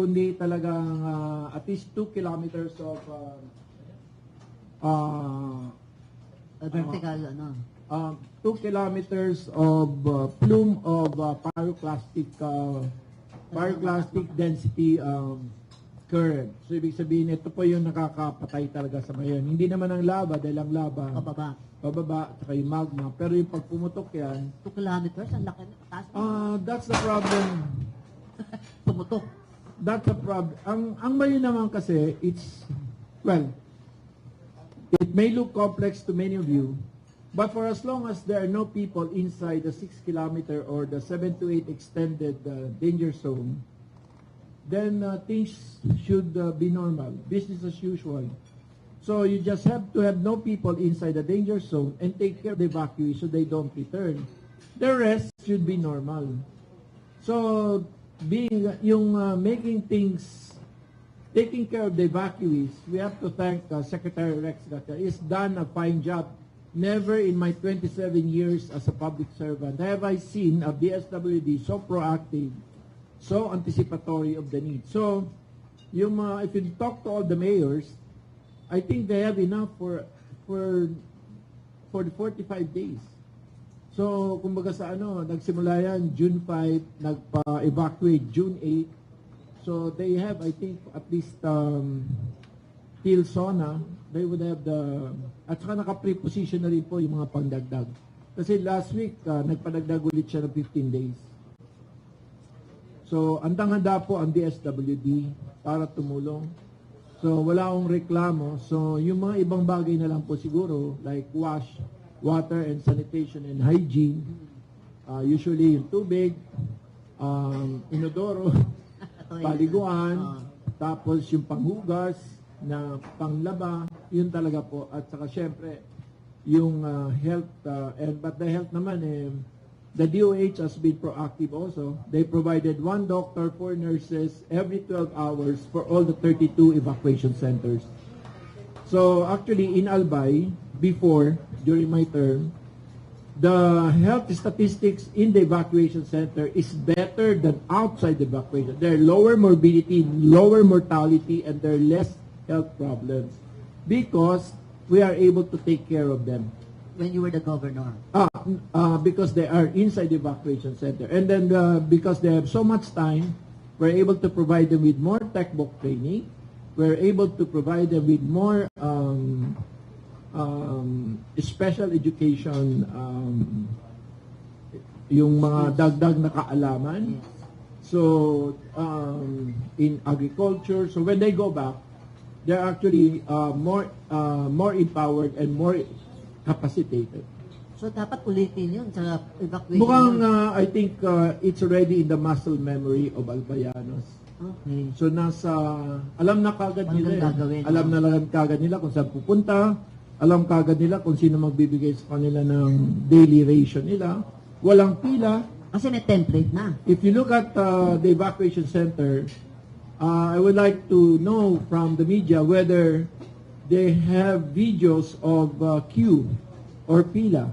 kundi talagang at least 2 kilometers of vertical, 2 kilometers of plume of pyroclastic density current. So, ibig sabihin, ito po yung nakakapatay talaga sa mayon. Hindi naman ang lava, dahil ang lava, pababa, saka yung magma. Pero yung pag pumutok yan, 2 kilometers, ang laki. that's the problem. Pumutok. That's the problem. Ang mayon naman kasi, it may look complex to many of you, but for as long as there are no people inside the 6 kilometer or the 7 to 8 extended danger zone, then things should be normal, business as usual. So you just have to have no people inside the danger zone and take care of the evacuees so they don't return. The rest should be normal. So taking care of the evacuees, we have to thank Secretary Rex that he's done a fine job. Never in my 27 years as a public servant have I seen a DSWD so proactive, so anticipatory of the need. So, if you talk to all the mayors, I think they have enough for the 45 days. So, kumbaga sa nagsimula yan June 5, nagpa-evacuate June 8. So, they have, I think, at least till SONA, they would have at saka naka-preposition na rin po yung mga pangdagdag. Kasi last week, nagpadagdag ulit siya ng 15 days. So, andang-handa po ang DSWD para tumulong. So, wala akong reklamo. So, yung mga ibang bagay na lang po siguro, like water and sanitation and hygiene, usually yung tubig, inodoro, paliguan, tapos yung panghugas, na panglaba, yun talaga po. At saka syempre, yung health, but the health naman, the DOH has been proactive also. They provided 1 doctor, 4 nurses every 12 hours for all the 32 evacuation centers. So actually in Albay, during my term, the health statistics in the evacuation center is better than outside the evacuation. There are lower morbidity, lower mortality, and there are less health problems because we are able to take care of them. When you were the governor? Because they are inside the evacuation center. And then because they have so much time, we're able to provide them with more textbook training. We're able to provide them with more special education, yung mga dagdag na kaalaman. So, in agriculture, so when they go back, they're actually more empowered and more capacitated. So, dapat ulitin yun sa evacuation? Mukhang, I think, it's already in the muscle memory of Albayanos. Okay. So, alam na kagad nila. Alam na lang kagad nila kung saan pupunta. Alam kagad nila kung sino magbibigay sa kanila ng daily ration nila. Walang pila. Kasi may template na. If you look at the evacuation center, I would like to know from the media whether they have videos of queue or pila.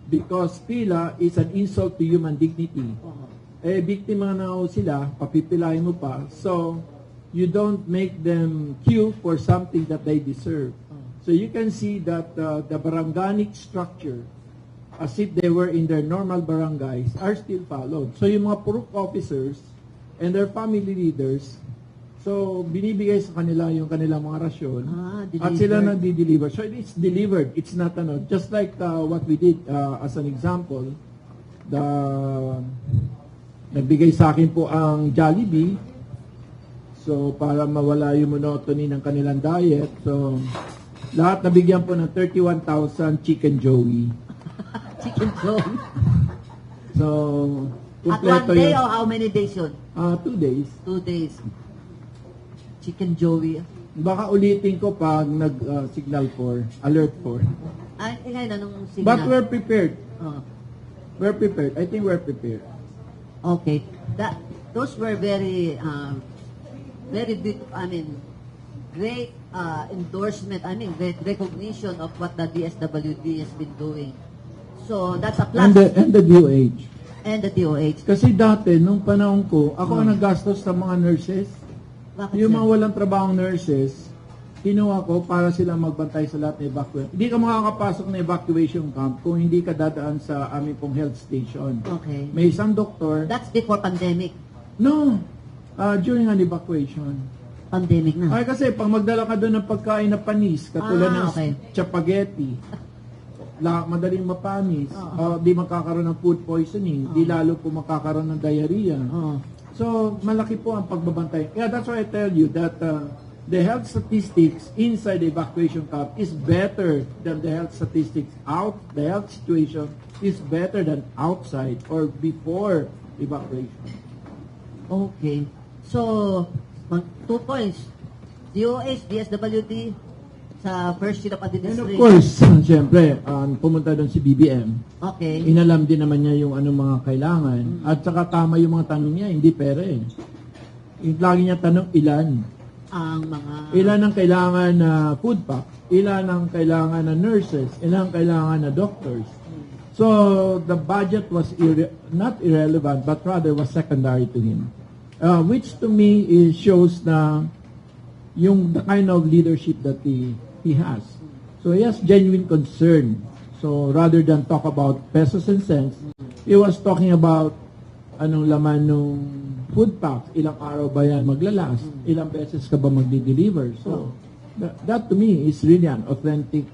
Because pila is an insult to human dignity. Biktima na sila, papipilahin mo pa. So, you don't make them queue for something that they deserve. So, you can see that the baranganic structure, as if they were in their normal barangays, are still followed. So, yung mga purok officers and their family leaders, so, binibigay sa kanila yung kanilang mga rasyon at sila nagdi-deliver. So, it's delivered. It's not just like what we did as an example. Nagbigay sa akin po ang Jollibee. So, para mawala yung monotony ng kanilang diet. So, lahat nabigyan po ng 31,000 chicken joey. Chicken joey? So, at 1 day or how many days yun? 2 days. 2 days. Chicken joey. Baka ulitin ko pag nag-signal for, alert for. Ngayon, anong signal? But we're prepared. We're prepared. I think we're prepared. Okay. Those were very big, great endorsement, great recognition of what the DSWD has been doing. So, that's a plus. And the DOH. And the DOH. Kasi dati, nung panahon ko, ako ang naggastos sa mga nurses. Bakit, Yung sir? mga walang trabahong nurses, kinuha ko para sila magbantay sa lahat ng evacuation. Hindi ka makakapasok na evacuation camp kung hindi ka dadaan sa aming pong health station. Okay. May isang doktor. That's before pandemic. No, during an evacuation. Pandemic na. Ay, kasi pag magdala ka doon ng pagkain na panis, katulad ng okay. spaghetti, madaling mapanis, Oo. di magkakaroon ng food poisoning, di lalo po magkakaroon ng diarrhea. Oo. So, malaki po ang pagbabantay. Yeah, that's why I tell you that the health statistics inside the evacuation camp is better than the health statistics out. The health situation is better than outside or before evacuation. Okay. So, 2 points. DOH, DSWD, sa first year of And administration. of course, siyempre, pumunta doon si BBM. Okay. Inalam din naman niya yung anong mga kailangan. At saka tama yung mga tanong niya, hindi pera eh. Yung lagi niya tanong, ilan? Ang mga... Ilan ang kailangan na food pack? Ilan ang kailangan na nurses? Ilan ang kailangan na doctors? So, the budget was not irrelevant, but rather was secondary to him. Which to me shows na yung the kind of leadership that he has. So, he has genuine concern. So, rather than talk about pesos and cents, he was talking about anong laman nung food pack, ilang araw ba yan maglalas, ilang beses ka ba magdi-deliver. So, that to me is really an authentic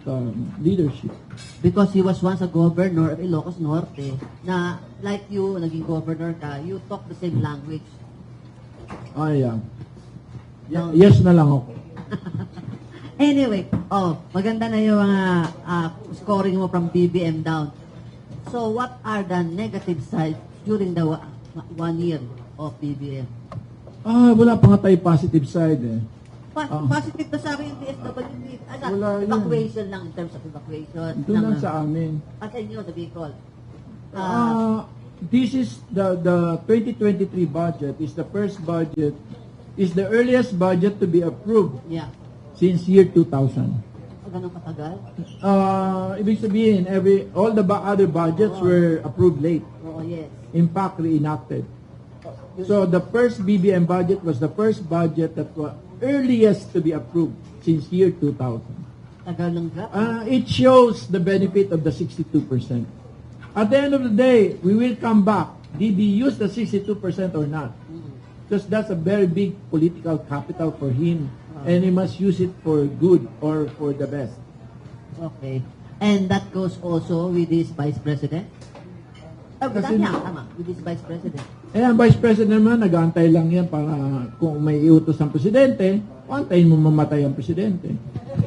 leadership. Because he was once a governor of Ilocos Norte, na like you, naging governor ka, you talk the same language. Yeah. Yes na lang ako. Anyway, maganda na yung scoring mo from BBM down. So, what are the negative sides during the 1 year of BBM? Wala pa nga tayo positive side eh. Positive na sa akin yung DSWD. Wala yun. Evacuation lang in terms of evacuation. Doon lang sa amin. At inyo, sa Bicol. This is the 2023 budget is the first budget, is the earliest budget to be approved Yeah. since year 2000. Ganun katagal? Ibig sabihin, all the other budgets were approved late. Oo, yes. In fact, reenacted. So the first BBM budget was the first budget that was earliest to be approved since year 2000. Tagal ng gap. It shows the benefit of the 62%. At the end of the day, we will come back. Did he use the 62% or not? Because that's a very big political capital for him. And he must use it for good or for the best. Okay. And that goes also with his Vice President? Tama. With his Vice President. Ang Vice President naman, nag-aantay lang yan para kung may iutos ang presidente, antayin mo mamatay ang presidente.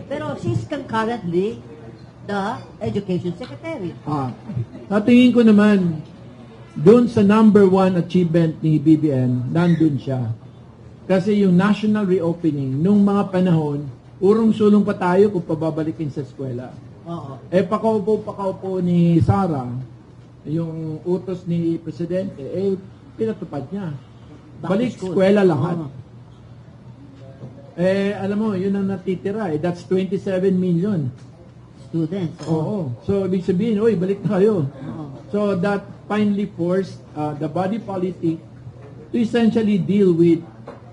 Pero she's concurrently the Education Secretary. Sa tingin ko naman, doon sa number 1 achievement ni BBM, nandun siya. Kasi yung national reopening, nung mga panahon, urong-sulong pa tayo kung pababalikin sa eskwela. Oo. Pakaupo ni Sara, yung utos ni Presidente, pinatupad niya. Balik eskwela lahat. Oo. Alam mo, yun ang natitira. That's 27 million. Students. Oo. So, ibig sabihin, balik na kayo. Oo. So, that finally forced the body politic to essentially deal with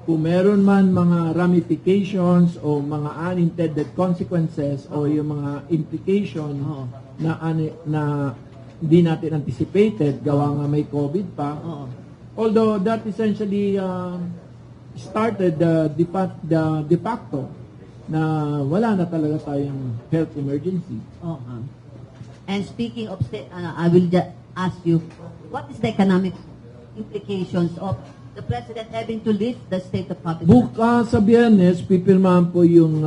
kung meron man mga ramifications o mga unintended consequences o yung mga implication na hindi natin anticipated, gawa nga may COVID pa. Although that essentially started the de facto na wala na talaga tayong health emergency. And speaking of state, I will just ask you, what is the economic implications of the President having to lift the state of Kapihan? Sa Biyernes, pipirmahan po yung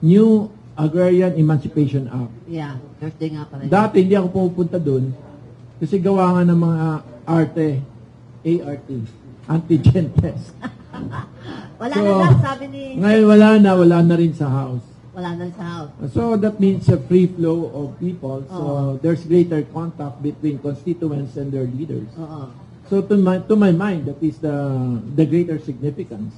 new Agrarian Emancipation Act. Yeah, Thursday nga pala. Dati hindi ako pupunta doon kasi gawa nga ng mga ART, antigen test. Wala na lang, sabi ni... Ngayon wala na rin sa House. Wala na sa House. So that means a free flow of people. So there's greater contact between constituents and their leaders. So to my mind, that is the greater significance.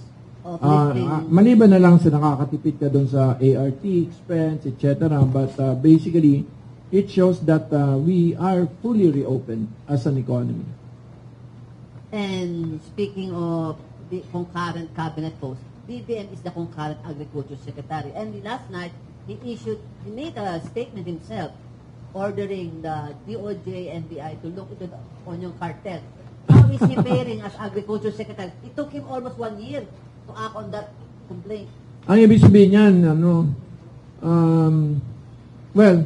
Maliban na lang sa nakakatipid ka doon sa ART expense, etc. But basically, it shows that we are fully reopened as an economy. And speaking of concurrent cabinet post, BBM is the concurrent agriculture secretary. And last night, he made a statement himself ordering the DOJ, NBI to look into the onion cartel. How is he faring as agriculture secretary? It took him almost 1 year to act on that complaint. Ang ibig sabihin niyan, well,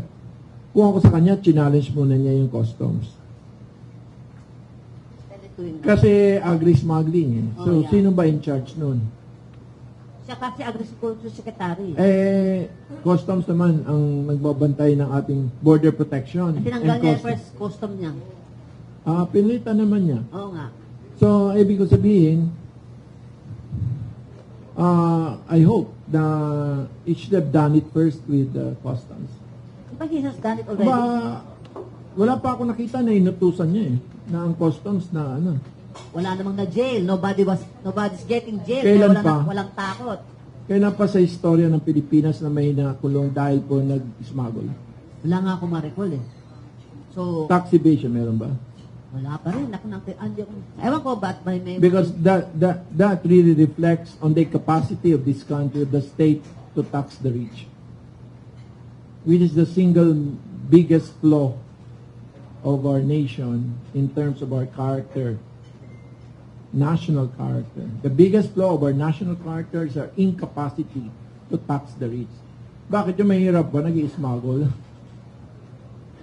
kung ako sa kanya, challenge muna niya yung customs. Kasi agri-smuggling eh. So, yeah. Sino ba in charge nun? Siya kasi agriculture secretary. Customs naman ang nagbabantay ng ating border protection. Tinanggal niya first custom niya. Pinilitan naman niya. Oo nga. So, ibig ko sabihin, I hope na it should have done it first with customs. But he has done it already. Wala pa ako nakita na inutusan niya eh, na ang customs na ano. Wala namang na jail. Nobody's getting jail. Kailan pa? Walang takot. Kailan pa sa istorya ng Pilipinas na may nakulong dahil po nag-smuggle? Wala nga ako ma-recall eh. So, tax evasion meron ba? Wala pa rin. Ewan ko ba't may... Because that really reflects on the capacity of this country, of the state, to tax the rich. Which is the single biggest flaw of our nation in terms of our character, national character. The biggest flaw of our national character is our incapacity to tax the rich. Bakit yung mahirap ba nag-i-smuggle?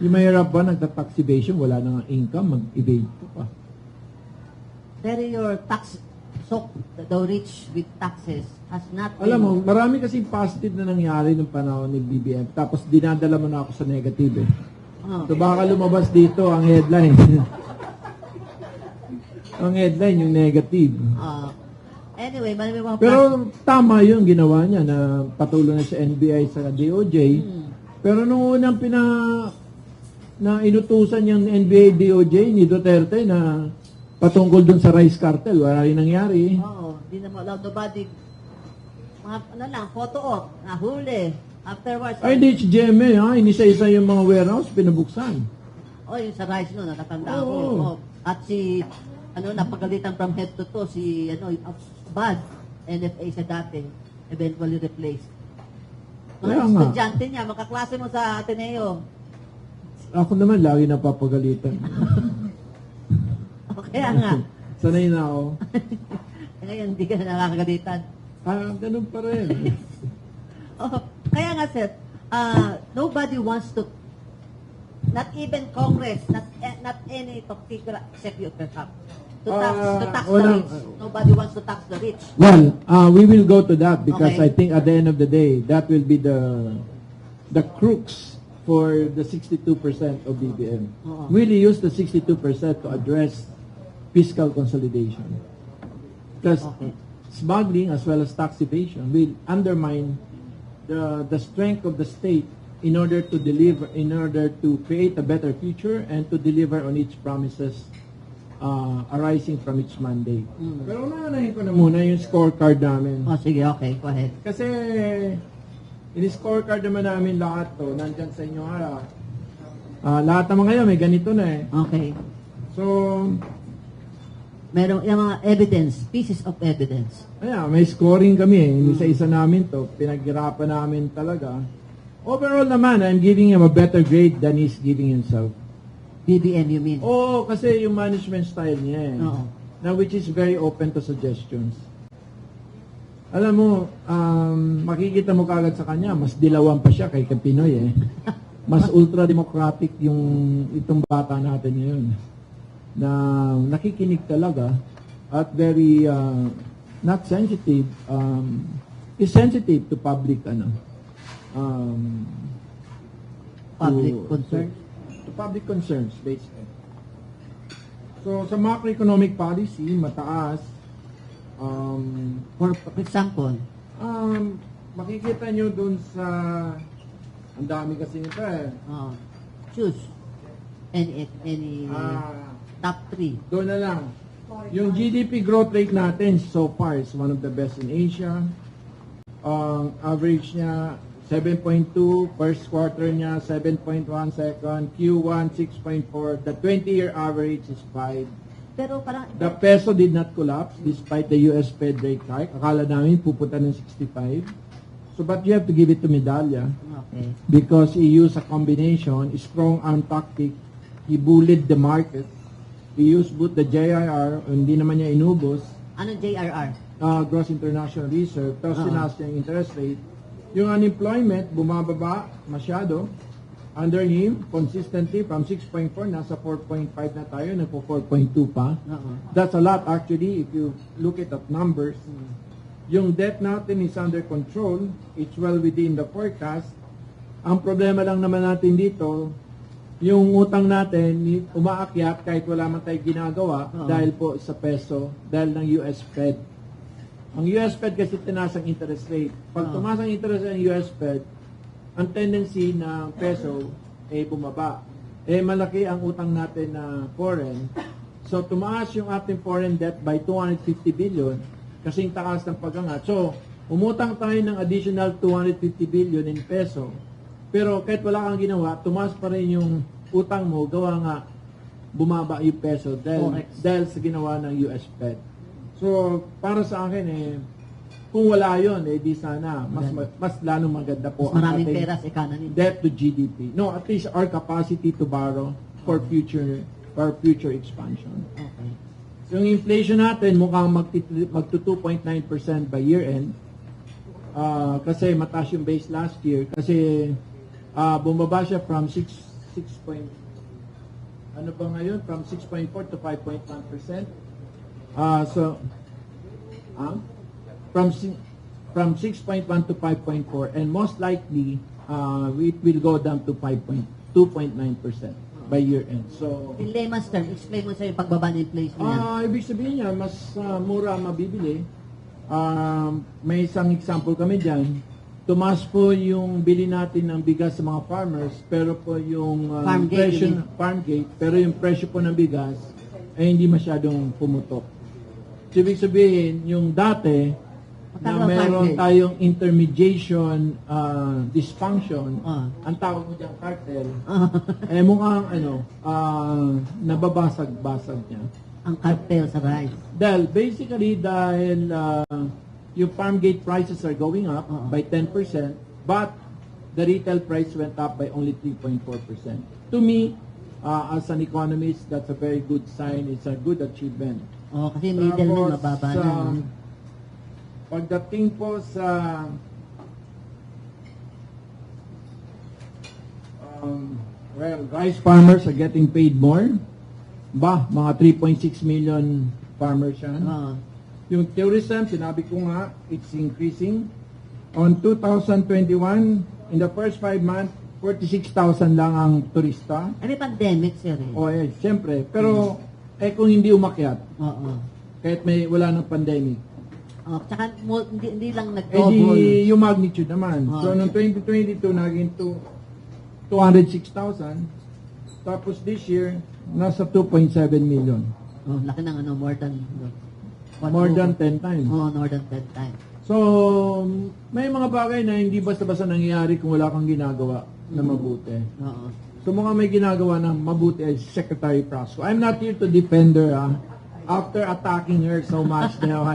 Yung mahirap ba nagta-tax evasion, wala nang income, mag-evade pa. Pero your tax, so the rich with taxes has not been... Alam mo, marami kasi positive na nangyari ng panahon ni BBM. Tapos dinadala mo na ako sa negative eh. Oh. So baka lumabas dito ang headline. Ang headline yung negative. Anyway, pero tama yung ginawa niya na patuloy na sa NBI sa DOJ. Pero nung unang na inutusan yung NBA DOJ ni Duterte na patungkol dun sa rice cartel, wala rin nangyari. Oo, di naman allowed nobody. Photo op, nahuli. Afterwards. Ay, di si GMA, ha? Inisa-isa yung mga warehouse, pinabuksan. Yung sa rice no, natatanda ko. At si, napagalitan from head to toe, si, Bad, NFA sa dati, eventually replaced. Mga estudyante niya, makaklase mo sa Ateneo. Ako naman, lagi napapagalitan. Kaya nga. Sanay na ako. Ngayon, hindi ka na nakakagalitan. Ganun pa rin. Kaya nga, sir, nobody wants to, not even Congress, not any particular executive to tax the rich. Nobody wants to tax the rich. Well, we will go to that because I think at the end of the day, that will be the crux for the 62% of BBM. Really use the 62% to address fiscal consolidation. Because smuggling as well as tax evasion will undermine the strength of the state in order to create a better future and to deliver on its promises arising from its mandate. Pero unahin ko na muna yung scorecard namin. Sige, okay, go ahead. Kasi in-scorecard naman namin lahat to, nandyan sa inyo harap. Lahat naman ngayon may ganito na eh. Okay. So, merong yung mga evidence, pieces of evidence. May scoring kami eh. Isa-isa namin to. Pinaghirapan namin talaga. Overall naman, I'm giving him a better grade than he's giving himself. BBM, you mean? Oo, kasi yung management style niya eh. Now, which is very open to suggestions. Alam mo, makikita mo kagad sa kanya, mas dilawan pa siya kay Pinoy eh. Mas ultra-democratic itong bata natin ngayon. Na nakikinig talaga at very not sensitive, is sensitive to public concerns. To public concerns, basically. So, sa macroeconomic policy, mataas. For example? Makikita nyo dun sa... Ang dami kasi nito eh. Choose. Any top 3. Doon na lang. Yung GDP growth rate natin so far is one of the best in Asia. Average niya 7.2, first quarter niya 7.1, second, Q1 6.4. The 20-year average is 5. Pero parang, The peso did not collapse despite the US Fed rate hike. Akala namin pupunta ng 65. So, but you have to give it to Medalla okay. because he used a combination, strong arm tactic. He bullied the market. He used both the JIR, hindi naman niya inubos, Anong JRR? Gross International Reserve, tapos tinaas niya yung interest rate. Yung unemployment, bumababa masyado. Under him, consistently, from 6.4, nasa 4.5 na tayo, nagpo 4.2 pa. That's a lot actually, if you look at the numbers. Yung debt natin is under control. It's well within the forecast. Ang problema lang naman natin dito, yung utang natin, umaakyat kahit wala man tayo ginagawa dahil po sa peso, dahil ng US Fed. Ang US Fed kasi tinaas ang interest rate. Pag tumaas ang interest rate ng US Fed, ang tendency ng peso ay bumaba. Malaki ang utang natin na foreign. So, tumaas yung ating foreign debt by 250 billion kasing taas ng pagangat. So, umutang tayo ng additional 250 billion in peso. Pero kahit wala kang ginawa, tumaas pa rin yung utang mo, gawa nga bumaba yung peso dahil sa ginawa ng US Fed. So, para sa akin kung wala yun, di sana, mas lalong maganda po ang maraming pera sa economy. Debt to GDP. No, at least our capacity to borrow for future expansion. Okay. So, yung inflation natin mukhang magto 2.9% by year-end. Kasi mataas yung base last year. Kasi bumaba siya from 6 ano ba ngayon? From 6.4 to 5.1%. From 6.1 to 5.4, and most likely it will go down to 2.9% by year end. So, in layman's terms, explain mo sa yung pagbaba ng inflation niya. Ibig sabihin niya, mas mura mabibili. May isang example kami dyan. Tumaas po yung bili natin ng bigas sa mga farmers, pero po yung farm gate, pero yung presyo po ng bigas ay hindi masyadong pumutok. So, ibig sabihin, yung dati, na meron tayong intermediation dysfunction, ang tawag mo dyan cartel, mukhang nababasag-basag niya. Ang cartel sa rice. Basically, yung farm gate prices are going up by 10%, but the retail price went up by only 3.4%. To me, as an economist, that's a very good sign. It's a good achievement. Kasi middleman mababa na. Pagdating po sa rice farmers are getting paid more. Mga 3.6 million farmers yan. Yung tourism, sinabi ko nga, it's increasing. On 2021, in the first 5 months, 46,000 lang ang turista. May pandemic, sir. Siyempre. Pero, kung hindi umakyat, kahit wala ng pandemic. Tsaka hindi lang nag-double. Yung magnitude naman. So, noong 2022, naging 206,000. Tapos this year, nasa 2.7 million. Laki ng more than... More than 10 times. More than 10 times. So, may mga bagay na hindi basta-basta nangyayari kung wala kang ginagawa na mabuti. So, mukhang may ginagawa na mabuti ay Secretary Prasco. I'm not here to defend her, after attacking her so much now.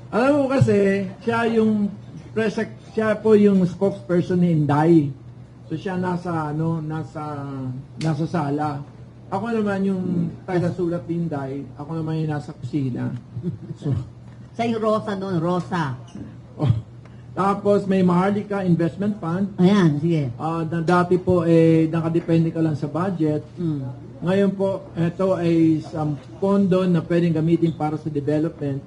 Alam mo kasi, siya po yung spokesperson ni Inday. So, siya nasa sala. Ako naman yung taga-sulat ni Inday. Ako naman yung nasa kusina. So, sa yung Rosa noon, Rosa. Tapos may Maharlika Investment Fund. Ayan, sige. Na dati po nakadepende ka lang sa budget. Ngayon po, ito ay isang pondo na pwedeng gamitin para sa development.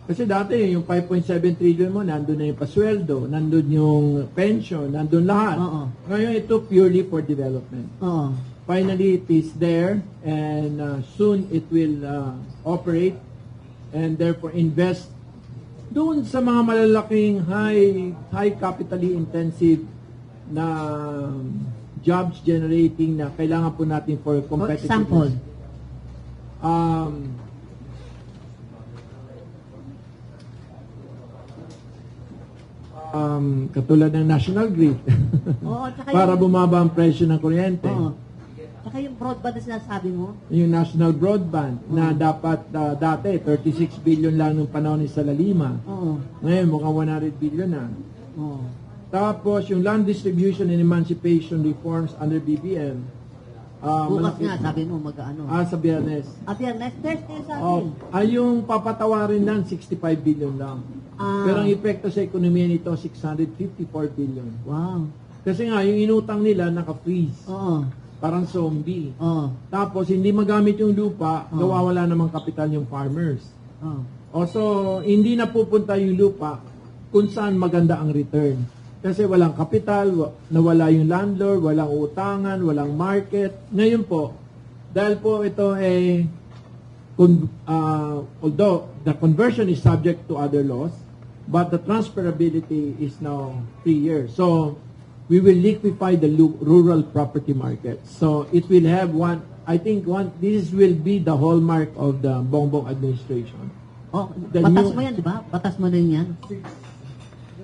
Kasi dati yung 5.7 trillion mo, nandun na yung pasweldo, nandun yung pension, nandun lahat. Ngayon ito purely for development. Finally, it is there, and soon it will operate, and therefore invest doon sa mga malalaking high capitally intensive na jobs generating na kailangan po natin for competitiveness. Katulad ng National Grid para bumaba ang presyo ng kuryente. Saka yung broadband na sinasabi mo? Yung national broadband na dapat dati 36 billion lang nung panahon ni Salalima. Oo. Ngayon mukhang 100 billion na. Oo. Tapos yung land distribution and emancipation reforms under BBM. Bukas nga, sabi mo mag-ano. Sa Biyernes. Biyernes, Thursday sa atin. Yung papatawarin lang 65 billion lang. Pero ang epekto sa ekonomiya nito 654 billion. Wow. Kasi nga yung inutang nila naka-freeze. Oo. Parang zombie. Oo. Tapos, hindi magamit yung lupa, nawawala namang kapital yung farmers. So, hindi na pupunta yung lupa kung saan maganda ang return. Kasi walang kapital, nawala yung landlord, walang utangan, walang market. Ngayon po, dahil po ito although the conversion is subject to other laws, but the transferability is now 3 years. So, we will liquefy the rural property market. So it will have this will be the hallmark of the Bongbong administration. Batas mo yan, di ba? Batas mo din yan.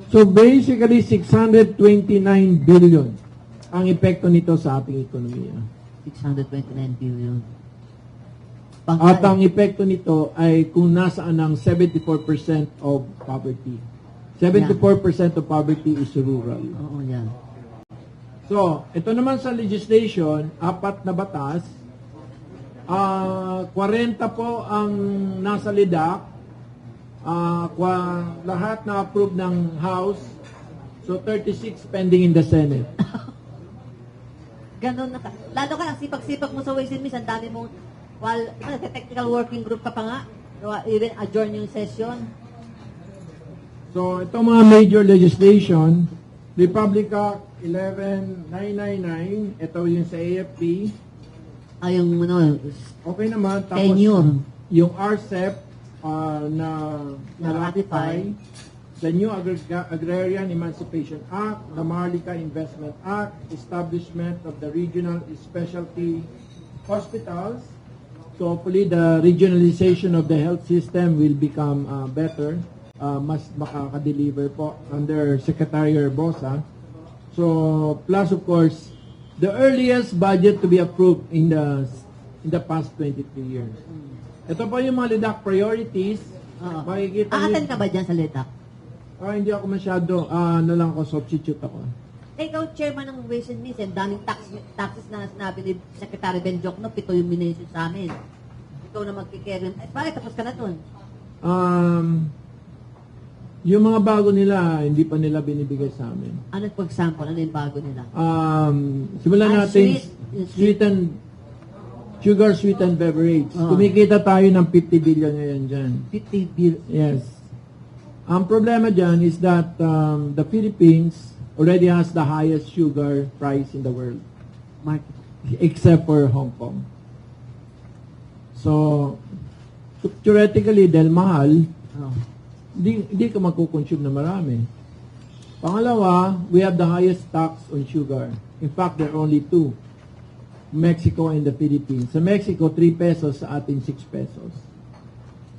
So basically, 629 billion ang epekto nito sa ating ekonomiya. 629 billion. At ang epekto nito ay kung nasaan ang 74% of poverty. 74% of poverty is rural. Oo, yan. So, ito naman sa legislation, 4 na batas. 40 po ang nasa lidak. Lahat na approve ng House. So, 36 pending in the Senate. Ganon na. Lalo ka, ang sipag-sipag mo sa Ways and Means, ang dami mong, technical working group ka pa nga, even adjourn yung session. So, itong mga major legislation, Republic Act 11999, ito yung sa AFP. Yung okay naman. Tapos, tenure. Yung RCEP na ratify, the new Agrarian Emancipation Act, the Maharlika Investment Act, establishment of the regional specialty hospitals. So hopefully the regionalization of the health system will become better. Mas makaka-deliver po under Secretary Herbosa. So, plus of course, the earliest budget to be approved in the past 23 years. Ito po yung mga LEDAC priorities. Makikita Aaten ka ba dyan sa LEDAC? Hindi ako masyado. Lang ako, substitute ako. Ikaw, chairman ng Ways and Means, and daming taxes na sinabi ni Secretary Benjokno, 7 yung minention sa amin. Ikaw na magkikerry. Bakit tapos ka na dun? Yung mga bago nila, hindi pa nila binibigay sa amin. Ano for example? Ano yung bago nila? Simulan natin sugar sweetened beverage. Kumikita tayo ng 50 billion ngayon dyan. 50 billion? Yes. Ang problema dyan is that the Philippines already has the highest sugar price in the world. Market. Except for Hong Kong. So, theoretically, dahil mahal, Di ka magkukonsume na marami. Pangalawa, we have the highest tax on sugar. In fact, there are only 2. Mexico and the Philippines. Sa Mexico, 3 pesos, sa atin 6 pesos.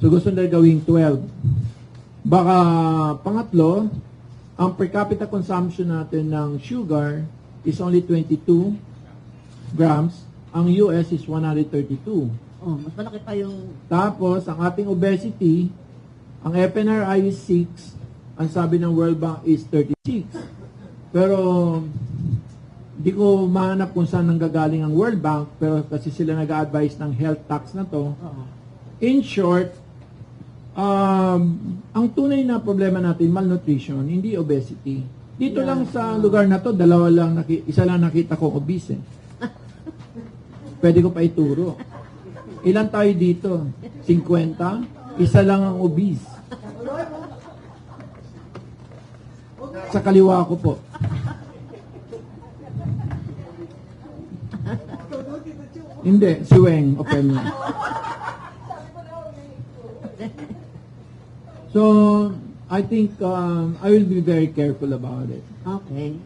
So gusto nila gawing 12. Baka pangatlo, ang per capita consumption natin ng sugar is only 22 grams. Ang US is 132. Mas malaki pa yung... Tapos, ang ating obesity, ang FNRI is 6, ang sabi ng World Bank is 36. Pero, di ko mahanap kung saan nanggagaling ang World Bank, pero kasi sila nag-a-advise ng health tax na to. In short, ang tunay na problema natin, malnutrition, hindi obesity. Dito lang sa lugar na to, isa lang nakita ko obese. Pwede ko pa ituro. Ilan tayo dito? 50? Isa lang ang obese. Sa kaliwa ko po. Hindi, si Weng, open mo. So, I think I will be very careful about it. Okay.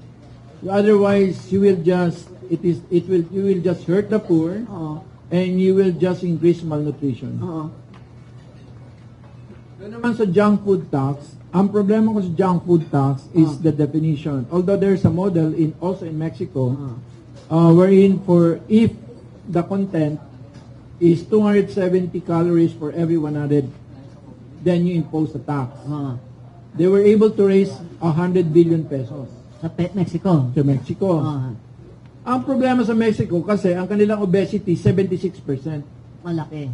Otherwise, you will just hurt the poor, and you will just increase malnutrition. Naman sa junk food tax, ang problema ko sa junk food tax is the definition. Although there's a model also in Mexico, wherein if the content is 270 calories for every 100, then you impose the tax. They were able to raise 100 billion pesos Sa Mexico. to Mexico. Ang problema sa Mexico kasi ang kanilang obesity 76%. Malaki.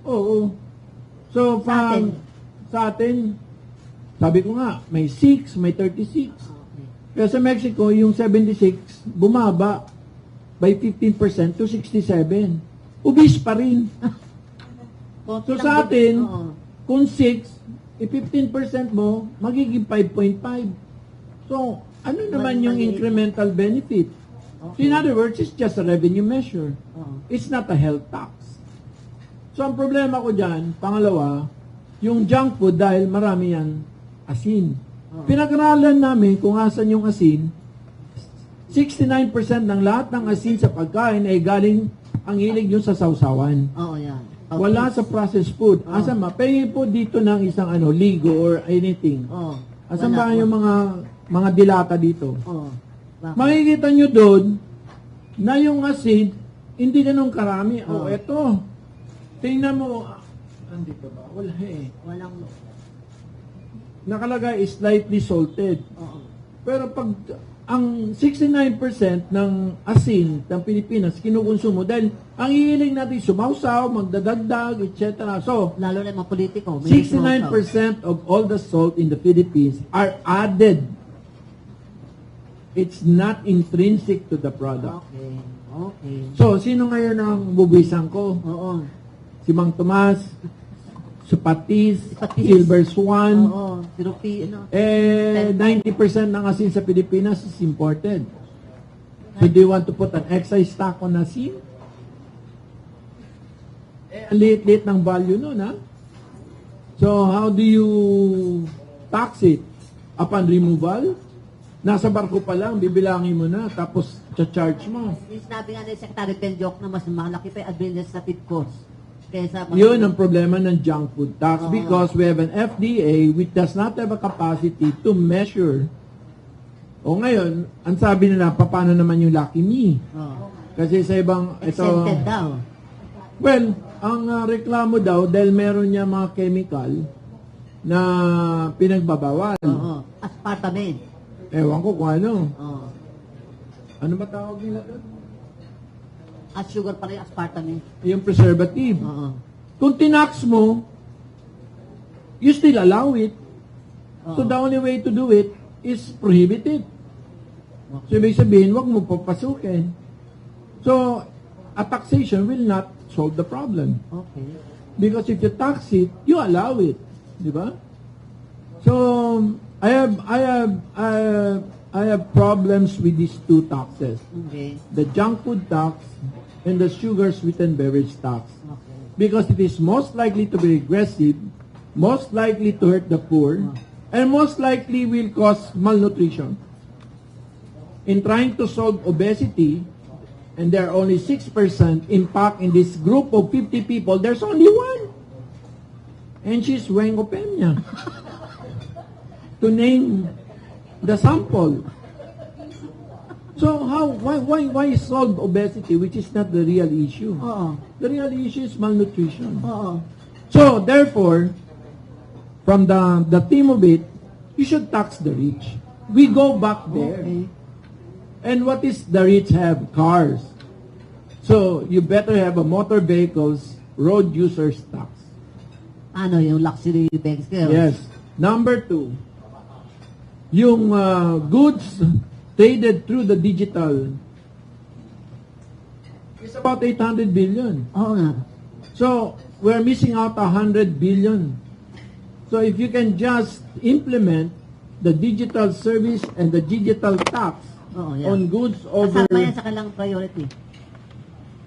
Oo. So, sa atin, sabi ko nga, may 6, may 36. Okay. Kaya sa Mexico, yung 76, bumaba by 15% to 67. Obese pa rin. So sa atin, kung 6, 15% mo, magiging 5.5. So, ano naman yung incremental benefit? So in other words, it's just a revenue measure. It's not a health tax. So ang problema ko dyan, pangalawa, yung junk food dahil marami yan asin. Pinag-aralan namin kung asan yung asin, 69% ng lahat ng asin sa pagkain ay galing ang hilig yun sa sausawan. Oo, yan. Okay. Wala sa processed food. Asan ma? Pahingin po dito ng isang ligo or anything. Asan ba yung mga dilata dito? Makikita nyo doon na yung asin, hindi ganun karami. Eto. Tingnan mo. Andito ba? Wala eh. Walang... Nakalagay is slightly salted. Pero pag ang 69% ng asin ng Pilipinas kinukonsumo dahil ang hihiling natin sumausaw, magdadagdag, etc. So, lalo na yung mga politiko. 69% of all the salt in the Philippines are added. It's not intrinsic to the product. Okay. So, sino ngayon ang bubuisan ko? Si Mang Tomas, si Patis, Silver Swan. Filipino. 90% ng asin sa Pilipinas is imported. So, do you want to put an excise tax on asin? Ang liit-liit ng value nun, ha? So, how do you tax it? Upon removal? Nasa barko pa lang, bibilangin mo na, tapos cha-charge mo. Sinabi nga ni Secretary Penjok na mas malaki pa yung administrative cost. Yun ang problema ng junk food tax because we have an FDA which does not have a capacity to measure. O ngayon, ang sabi nila, paano naman yung Lucky Me? Kasi sa ibang... Exempted daw. Well, ang reklamo daw dahil meron niya mga chemical na pinagbabawal. Aspartame. Ewan ko kung ano. Ano ba tawag nila doon? At sugar pa rin, aspartame. Yung preservative. Kung tinax mo, you still allow it. So the only way to do it is prohibit it. So ibig sabihin, wag mo papasukin. So, a taxation will not solve the problem. Okay. Because if you tax it, you allow it. Di ba? So, I have problems with these two taxes. Okay. The junk food tax and the sugar sweetened beverage tax. Okay. Because it is most likely to be regressive, most likely to hurt the poor, and most likely will cause malnutrition. In trying to solve obesity, and there are only 6% impact in this group of 50 people, there's only one. And she's Wengo Peña. To name the sample. So why solve obesity, which is not the real issue? The real issue is malnutrition. So therefore, from the theme of it, you should tax the rich. We go back there. Okay. And what is the rich have? Cars. So you better have a motor vehicles road users tax. Ano yung luxury vehicles? Yes. Number 2, yung goods traded through the digital is about 800 billion. Oo nga. So, we're missing out 100 billion. So, if you can just implement the digital service and the digital tax on goods over... Kasama yan sa kailang priority.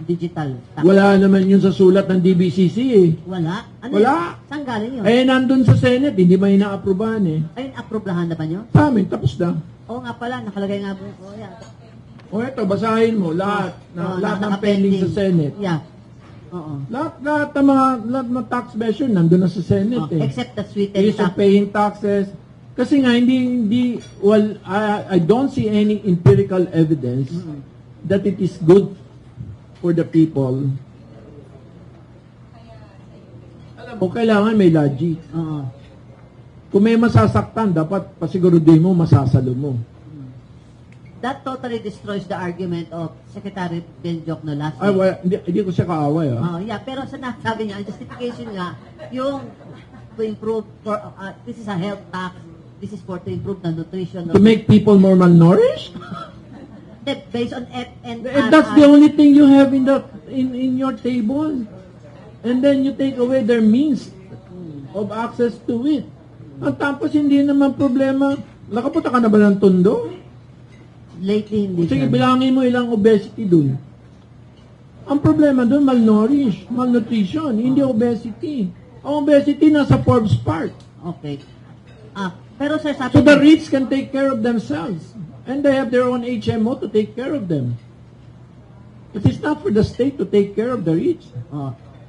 Digital tax. Wala naman yun sa sulat ng DBCC eh. Wala? Ano Wala. Yun? Saan galing yun? Eh, nandun sa Senate, hindi ba ina-aprobahan eh. Ayun, aprobahan na ba nyo? Sa amin, tapos na. Oo nga pala, nakalagay nga po. Yan. O eto, basahin mo, lahat ng pending sa Senate. Yeah. Oo. Lahat ng tax measure nandun na sa Senate eh. Except the sweetened Issue tax. paying taxes. Kasi nga, I don't see any empirical evidence that it is good for the people, alam mo, kailangan may logic. Kung may masasaktan, dapat pasiguraduhin mo, masasalo mo. That totally destroys the argument of Secretary Benjok no last Ay, week. wala, hindi ko siya kaaway. Yeah, pero sa nasabi niya, ang justification nga, yung to improve, for, this is a health tax, this is for to improve the nutrition. To make people more malnourished? Based on That's the only thing you have in your table. And then you take away their means of access to it. At tapos hindi naman problema. Nakapunta ka na ba ng Tondo? Lately, hindi. Sige, bilangin mo ilang obesity dun. Ang problema dun, malnourished, malnutrition, hindi obesity. Ang obesity nasa Forbes part. Okay. Pero sir, sabi So the rich can take care of themselves. And they have their own HMO to take care of them. It is not for the state to take care of the rich.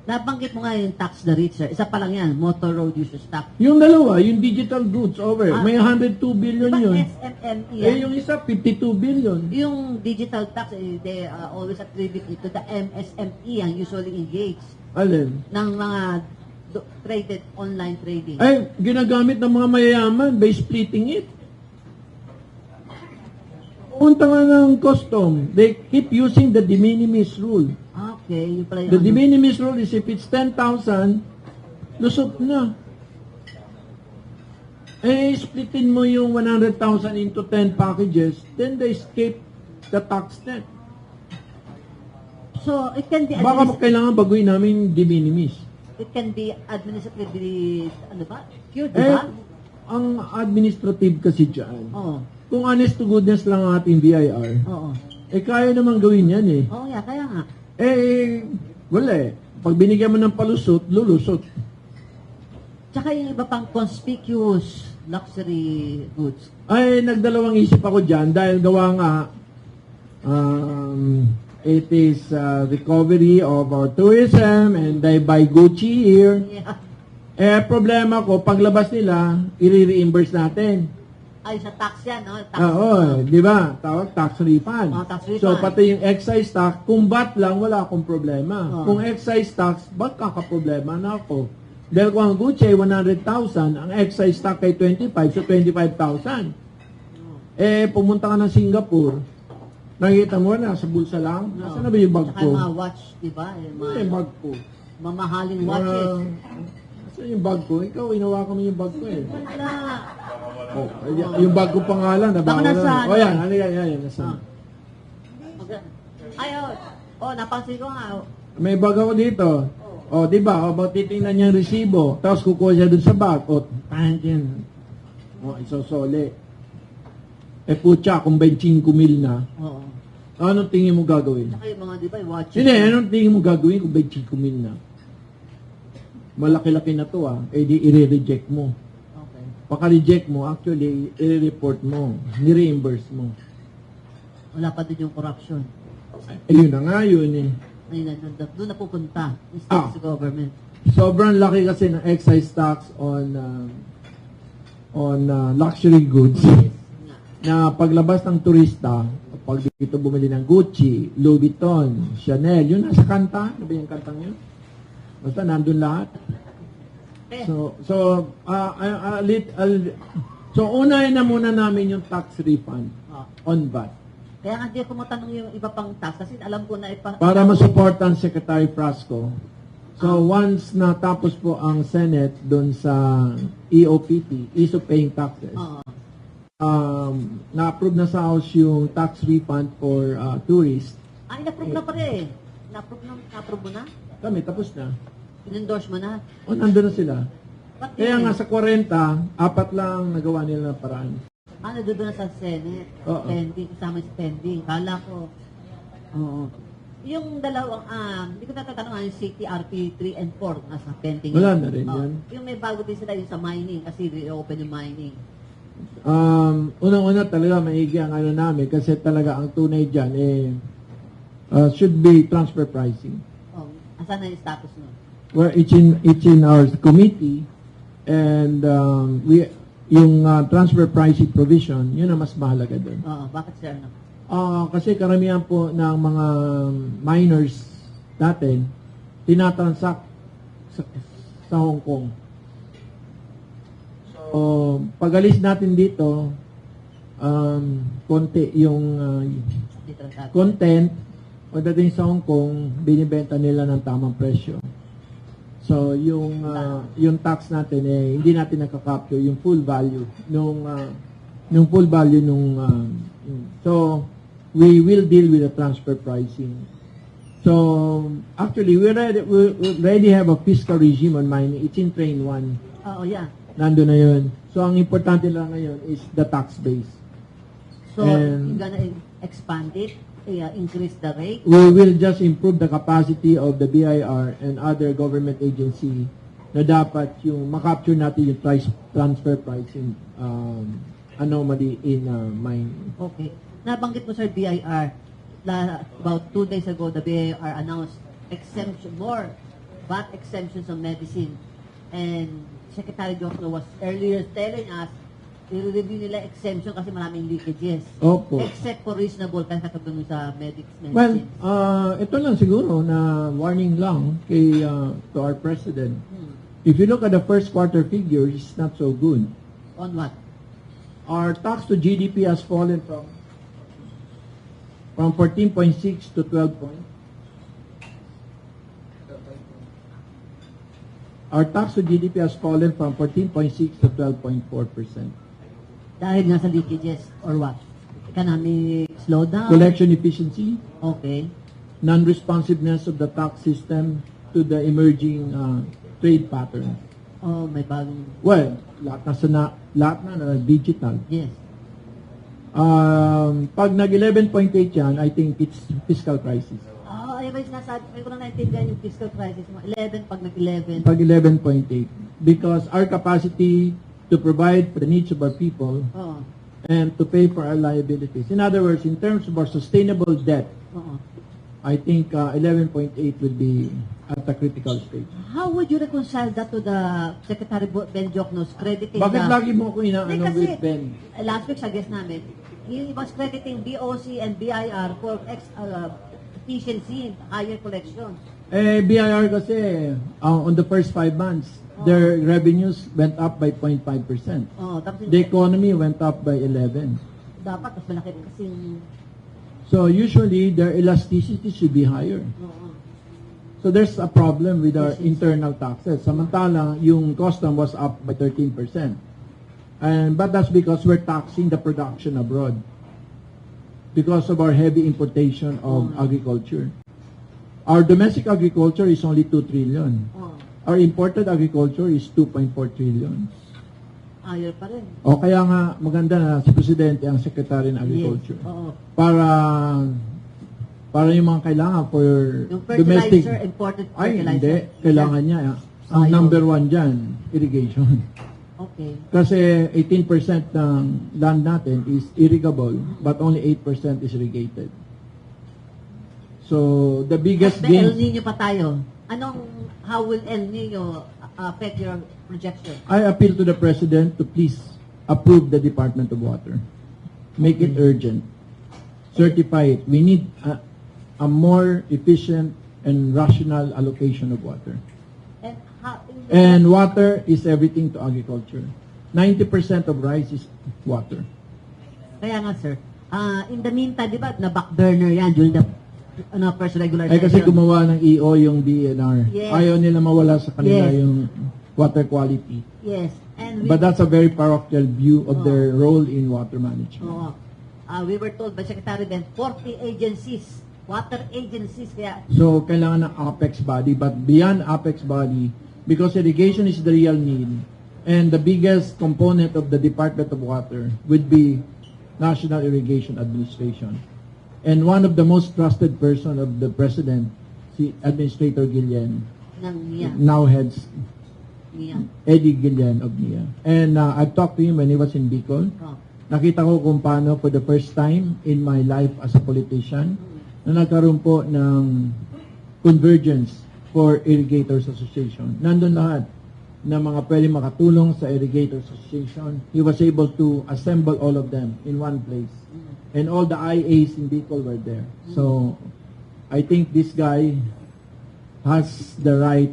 Nabanggit mo nga yung tax the rich, sir. Isa pa lang yan, motor road users tax. Yung dalawa, yung digital goods, over. May 102 billion Diba yun. SMME Eh, yung isa, 52 billion. Yung digital tax, they always attribute it to the MSME ang usually engaged Alin? ng mga traded, online trading. Ay, ginagamit ng mga mayayaman by splitting it. Punta nga ng custom, they keep using the de minimis rule. Okay, yung pala yung The de minimis rule is if it's 10,000, lusot na. Eh, splitin mo yung 100,000 into 10 packages, then they escape the tax net. So, it can be Baka kailangan baguhin namin de minimis. it can be administratively, ano ba? Cured, di Eh, ba? ang administrative kasi dyan, Oo. kung honest to goodness lang ang ating BIR, Oo. eh kaya naman gawin yan eh. Oo, yeah, kaya nga. Eh, wala eh. Pag binigyan mo ng palusot, lulusot. Tsaka yung iba pang conspicuous luxury goods. Ay, nagdalawang isip ako dyan dahil gawa nga, it is recovery of our tourism and they buy Gucci here. Yeah. Eh, problema ko, paglabas nila, i-reimburse natin. Ay, sa tax yan, no? Tax, Oo, di ba? Tawag tax refund. Tax refund. So, pati yung excise tax, kung VAT lang, wala akong problema. Oo. Kung excise tax, ba't kakaproblema na ako? Dahil kung ang Gucci ay 100,000, ang excise tax ay 25, so 25,000. Eh, pumunta ka ng Singapore, nakikita mo na, sa bulsa lang. Nasaan na ba yung bag Tsaka ko? yung mga watch, di ba? Yung Ano yung bag ko? mamahaling watches. Nasaan yung bag ko? Ikaw, inawakan mo yung bag ko eh. Wala. Oh, yung bag ko pangalan, Baka nabawala nasa na. O yan, ano yan, nasaan? Ay, napansin ko nga. May bag ako dito. O, di ba? O, titingnan niya yung resibo. Tapos kukuha siya dun sa bag. O, tangin. O, isosole. Eh, putya, kung 25,000 na, Oo. anong tingin mo gagawin? Tsaka yung mga, di ba, yung watches. Hindi, anong tingin mo gagawin kung 25,000 na? Malaki-laki na to eh di i-reject mo. Okay. Paka-reject mo, actually, i-report mo. Ni-reimburse mo. Wala pa din yung corruption. Eh, yun na nga yun eh. Ayun, doon na pupunta. Instead sa government. Sobrang laki kasi ng excise tax on luxury goods. Yes. Na paglabas ng turista, pag dito bumili ng Gucci, Louis Vuitton, Chanel, yun nasa kanta. Ano ba yung kantang yun? Basta nandun lahat. So unahin na muna namin yung tax refund on VAT. Kaya nga di ako matanong yung iba pang tax kasi alam ko na Para masuportan Secretary Frasco. So once natapos po ang Senate doon sa EOPT, Ease of Paying Taxes, na-approve na sa House yung tax refund for tourists. Ay, na-approve na pare eh. Na-approve mo na? Kami, tapos na. In-endorse mo na? O, nandun na sila. Ba't Kaya yun? nga sa 40, 4 lang nagawa nila ng paraan. Doon na sa Senate. Oo. Pending, kasama yung pending. Kala ko. Oo. Yung dalawang, hindi ko natatanong yung CTRP 3 and 4 nasa pending. Wala na rin yan. Yung may bago din sila yung sa mining kasi re-open yung mining. Unang-una talaga maigi ang ano namin kasi talaga ang tunay dyan should be transfer pricing. Asan na yung status nun? Where it's in our committee and yung transfer pricing provision, yun ang mas mahalaga doon. Bakit sir? Kasi karamihan po ng mga miners natin, tinatransact sa Hong Kong. So, pag-alis natin dito, konti yung content, pagdating sa Hong Kong, binibenta nila ng tamang presyo. So, yung tax natin, hindi natin nakaka-capture yung full value nung full value so, we will deal with the transfer pricing. So, actually, we already have a fiscal regime on mining. It's in train 1. Oh, yeah. Nandun na yun. So, ang importante lang ngayon is the tax base. So, you're gonna expand it, increase the rate? We will just improve the capacity of the BIR and other government agency na dapat yung makapture natin yung transfer pricing anomaly in mining. Okay. Nabanggit mo, sir, BIR. About 2 days ago, the BIR announced more VAT exemptions on medicine. And Secretary Jokno was earlier telling us, i-review nila exemption kasi maraming leakages. Opo. Except for reasonable, kasi katulad sa medicine. Well, ito lang siguro na warning lang to our President. If you look at the first quarter figures, it's not so good. On what? Our tax to GDP has fallen from 14.6 to 12. Our tax to GDP has fallen from 14.6 to 12.4%. Dahil nga sa leakages or what? Economic slowdown? Collection efficiency, Okay. non-responsiveness of the tax system to the emerging trade pattern. Oh, may bagong... Well, lahat na digital. Yes. Pag nag-11.8 yan, I think it's fiscal crisis. Ay, may ko na naintindihan yung fiscal crisis mo. 11 pag nag-11. Pag 11.8. Because our capacity to provide for the needs of our people Oo. and to pay for our liabilities. In other words, in terms of our sustainable debt, Oo. I think 11.8 will be at a critical stage. How would you reconcile that to the Secretary Ben Jokno's crediting Bakit the... lagi mo ko inaano Kasi, with Ben? last week sa guest namin, he was crediting BOC and BIR for efficiency, higher collection. BIR kasi, on the first 5 months, their revenues went up by 0.5%. Tapos The economy went up by 11. dapat mas malaki kasi So usually, their elasticity should be higher. So there's a problem with our internal taxes. Samantala, yung custom was up by 13%. But that's because we're taxing the production abroad because of our heavy importation of agriculture. Our domestic agriculture is only 2 trillion. Our imported agriculture is 2.4 trillion. higher pa rin. O kaya nga maganda na si Presidente ang Secretary ng Agriculture. Yes. Oo. Para yung mga kailangan for Yung domestic. fertilizer, imported Ay, fertilizer. hindi. Kailangan niya. Ang Ayaw. number 1 dyan, irrigation. Okay. Kasi 18% ng land natin is irrigable, but only 8% is irrigated. So, the biggest But El gain... Nino pa tayo. How will El Nino affect your projection? I appeal to the President to please approve the Department of Water. Make it urgent. Certify it. We need a more efficient and rational allocation of water. And water is everything to agriculture. 90% of rice is water. Kaya nga, sir. In the meantime, di ba, na-back burner yan during the first regular Ay kasi session. gumawa ng EO yung DNR. Yes. Ayaw nila mawala sa kanila Yes. yung water quality. Yes. And But that's a very parochial view of their role in water management. we were told by Secretary Ben, 40 agencies, water agencies, kaya So, kailangan ng apex body. But beyond apex body, because irrigation is the real need, and the biggest component of the Department of Water would be National Irrigation Administration. And one of the most trusted person of the President, si Administrator Guillen, ng niya. now heads Niya. Eddie Guillen of NIA. And I've talked to him when he was in Bicol. Nakita ko kung paano for the first time in my life as a politician na nagkaroon po ng convergence for Irrigators Association. Nandun lahat na mga pwede makatulong sa Irrigators Association. He was able to assemble all of them in one place. and all the IAs in Bicol were there. So I think this guy has the right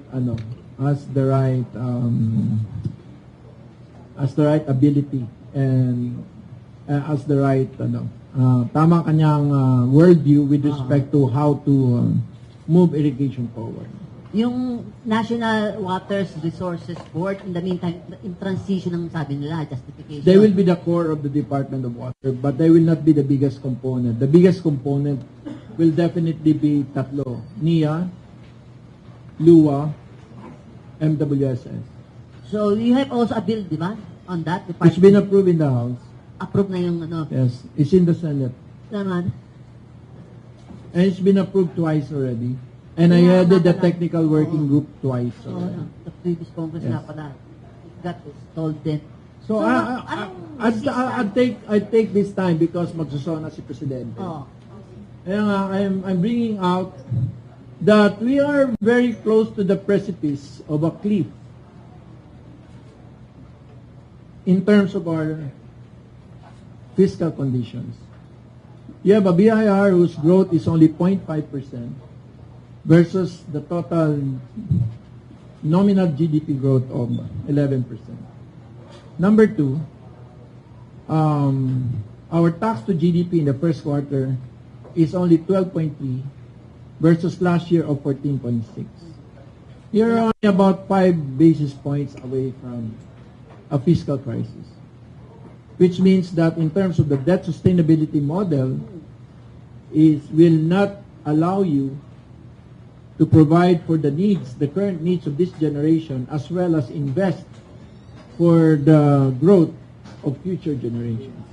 ability and has the right tama kanyang worldview with respect to how to move irrigation forward. Yung National Waters Resources Board, in the meantime, in transition ang sabi nila, justification. They will be the core of the Department of Water, but they will not be the biggest component. The biggest component will definitely be tatlo. NIA, LUA, MWSS. So, you have also a bill, di ba? On that department? It's been approved in the House. Approved na yung ano? Yes, it's in the Senate. Naman? And it's been approved twice already. And I headed the technical working group twice already. The previous Congress Yes. nga pala. Got told then. So, I'd take this time because magsusona si Presidente. Oh. Kaya nga, I'm bringing out that we are very close to the precipice of a cliff in terms of our fiscal conditions. You have a BIR whose growth is only 0.5% versus the total nominal GDP growth of 11%. Number two, our tax to GDP in the first quarter is only 12.3 versus last year of 14.6. You're only about 5 basis points away from a fiscal crisis, which means that in terms of the debt sustainability model will not allow you to provide for the needs, the current needs of this generation, as well as invest for the growth of future generations.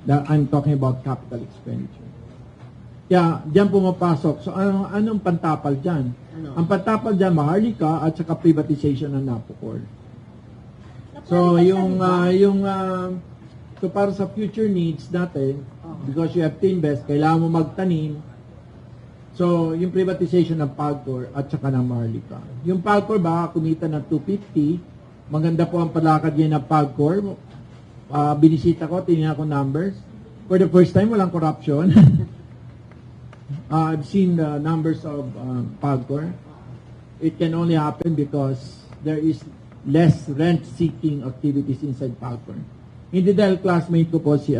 That I'm talking about capital expenditure. Kaya, diyan pumapasok. So, anong pantapal dyan? Ano? Ang pantapal dyan, maharlika at saka privatization ng NAPOCOR. So, so para sa future needs natin, because you have to invest, kailangan mo magtanim. So, yung privatization ng PAGCOR at saka ng Maharlika. Yung PAGCOR, baka kumita ng 250. Maganda po ang palakad niya ng PAGCOR. Binisita ko, tingnan ko numbers. For the first time, walang corruption. I've seen the numbers of PAGCOR. It can only happen because there is less rent-seeking activities inside PAGCOR. Hindi dahil classmate ko po si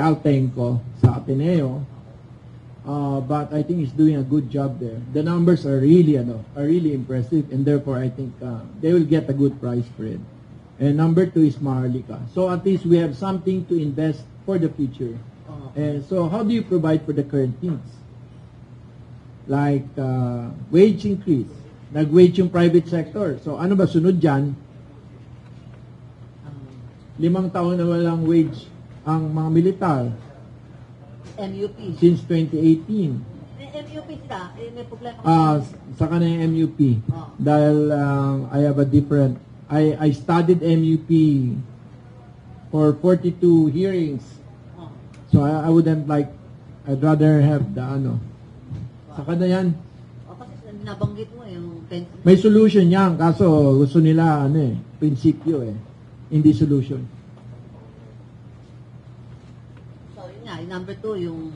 Altenco sa Ateneo. But I think he's doing a good job there. The numbers are really impressive, and therefore I think they will get a good price for it. And number two is Maharlika. So at least we have something to invest for the future. And so how do you provide for the current needs? Like wage increase. Nag-wage yung private sector. So ano ba sunod dyan? 5 taon na walang wage ang mga militar. MUP. Since 2018. MUP sila, may problema. Saka na yung MUP. Dahil I have a different, I studied MUP for 42 hearings. So I wouldn't like, I'd rather have the Saka na yan. Kasi nabanggit mo yung May solution yan, kaso gusto nila, prinsipyo hindi solution. Number two, yung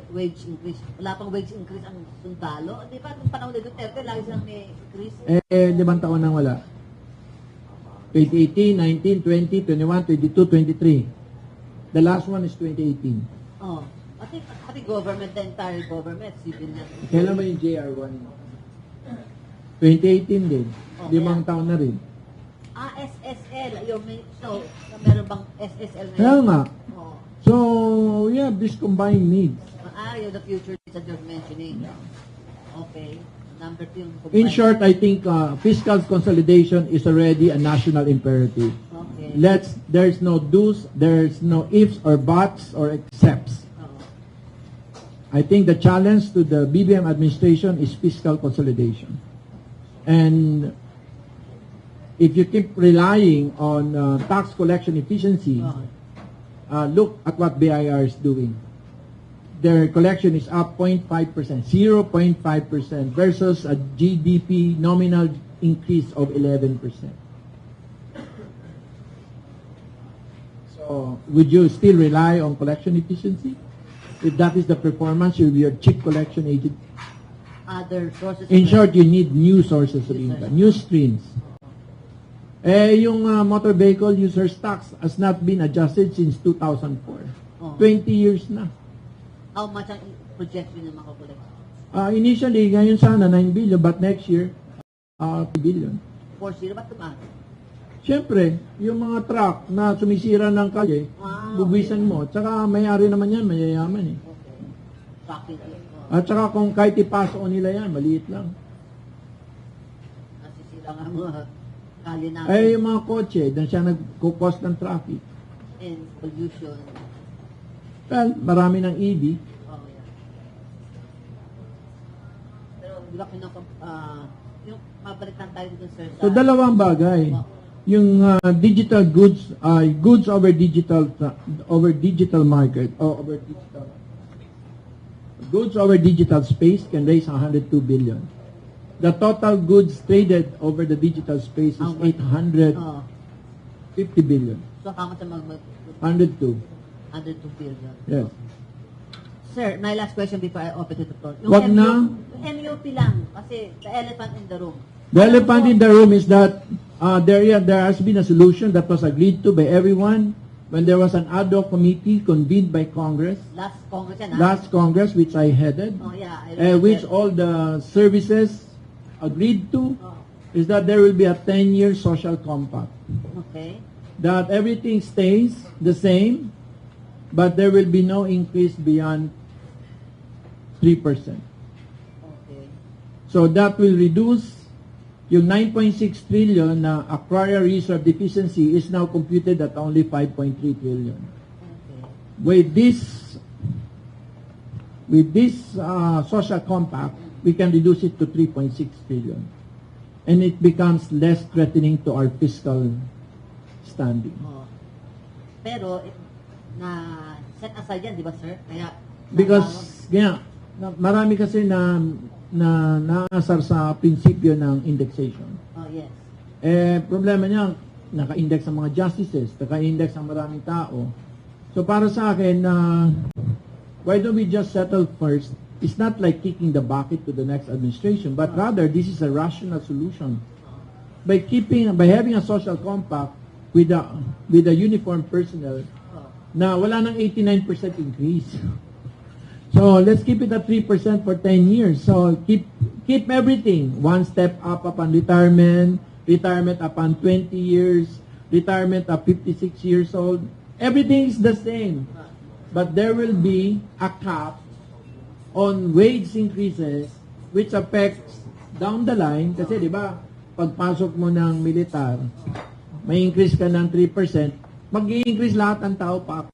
wage increase. Wala pang wage increase ang sundalo. Di ba, nung panahon ni Duterte, lagi silang may increase. 5 taon nang wala. 2018, 19, 20, 21, 22, 23. The last one is 2018. Pati government, the entire government, civil na. Kailan ba yung JR1? 2018 din. 5 taon na rin. SSL. So, meron bang SSL na Kaya yun? nga. So, we have this combined needs. Yung the future needs that you're mentioning. Okay. Number two. In short, I think fiscal consolidation is already a national imperative. Okay. There's no do's, there's no ifs or buts or excepts. I think the challenge to the BBM administration is fiscal consolidation. And if you keep relying on tax collection efficiency, look at what BIR is doing. Their collection is up 0.5%, 0.5% versus a GDP nominal increase of 11%. So, So, would you still rely on collection efficiency? If that is the performance, you'll be a cheap collection agent. Other sources. In short, you need new sources of income, new streams. Yung motor vehicle user tax has not been adjusted since 2004. 20 years na. How much ang projection ng makakolect? Initially, ngayon sana 9 billion, but next year, 2 billion. 4-0, ba't tumaas? Siyempre, yung mga truck na sumisira ng kalye, bubuisan mo. Tsaka may-ari naman yan, mayayaman eh. Bakit? At saka kung kahit ipasok nila yan, maliit lang. Nasisira nga mga kali natin. Yung mga kotse, dahil siya nagkukos ng traffic. And pollution. Well, marami ng EV. Oh, yeah. Pero, di ba yung mabalitan tayo dito, sir. So, dalawang bagay. Yung digital goods, goods over digital market, or over digital. Goods over digital space can raise 102 billion. The total goods traded over the digital space is 850 billion. So, how much ang 102. 102 billion. Yes. Sir, my last question before I open to the floor. Wag na. Yung MUP lang, kasi the elephant in the room. The elephant in the room is that there has been a solution that was agreed to by everyone when there was an ad hoc committee convened by Congress. Last Congress yan, Last Congress, which I headed. Oh, yeah. Which all the services agreed to, is that there will be a 10-year social compact. Okay. That everything stays the same, but there will be no increase beyond 3%. Okay. So that will reduce yung 9.6 trillion na aquarial reserve deficiency is now computed at only 5.3 trillion. Okay. With this social compact, we can reduce it to 3.6 trillion. And it becomes less threatening to our fiscal standing. Pero, set aside yan, di ba, sir? Because, marami kasi na naasar sa prinsipyo ng indexation. Oh, yes. Problema niya, naka-index ang mga justices, naka-index ang maraming tao. So para sa akin, why don't we just settle first? It's not like kicking the bucket to the next administration, but rather this is a rational solution. By having a social compact with a uniform personnel, na wala nang 89% increase. So let's keep it at 3% for 10 years. So keep everything. One step up upon retirement upon 20 years, retirement at 56 years old. Everything is the same. But there will be a cap on wage increases which affects down the line. Kasi di ba, pagpasok mo ng militar, may increase ka ng 3%, mag-i-increase lahat ng tao pa.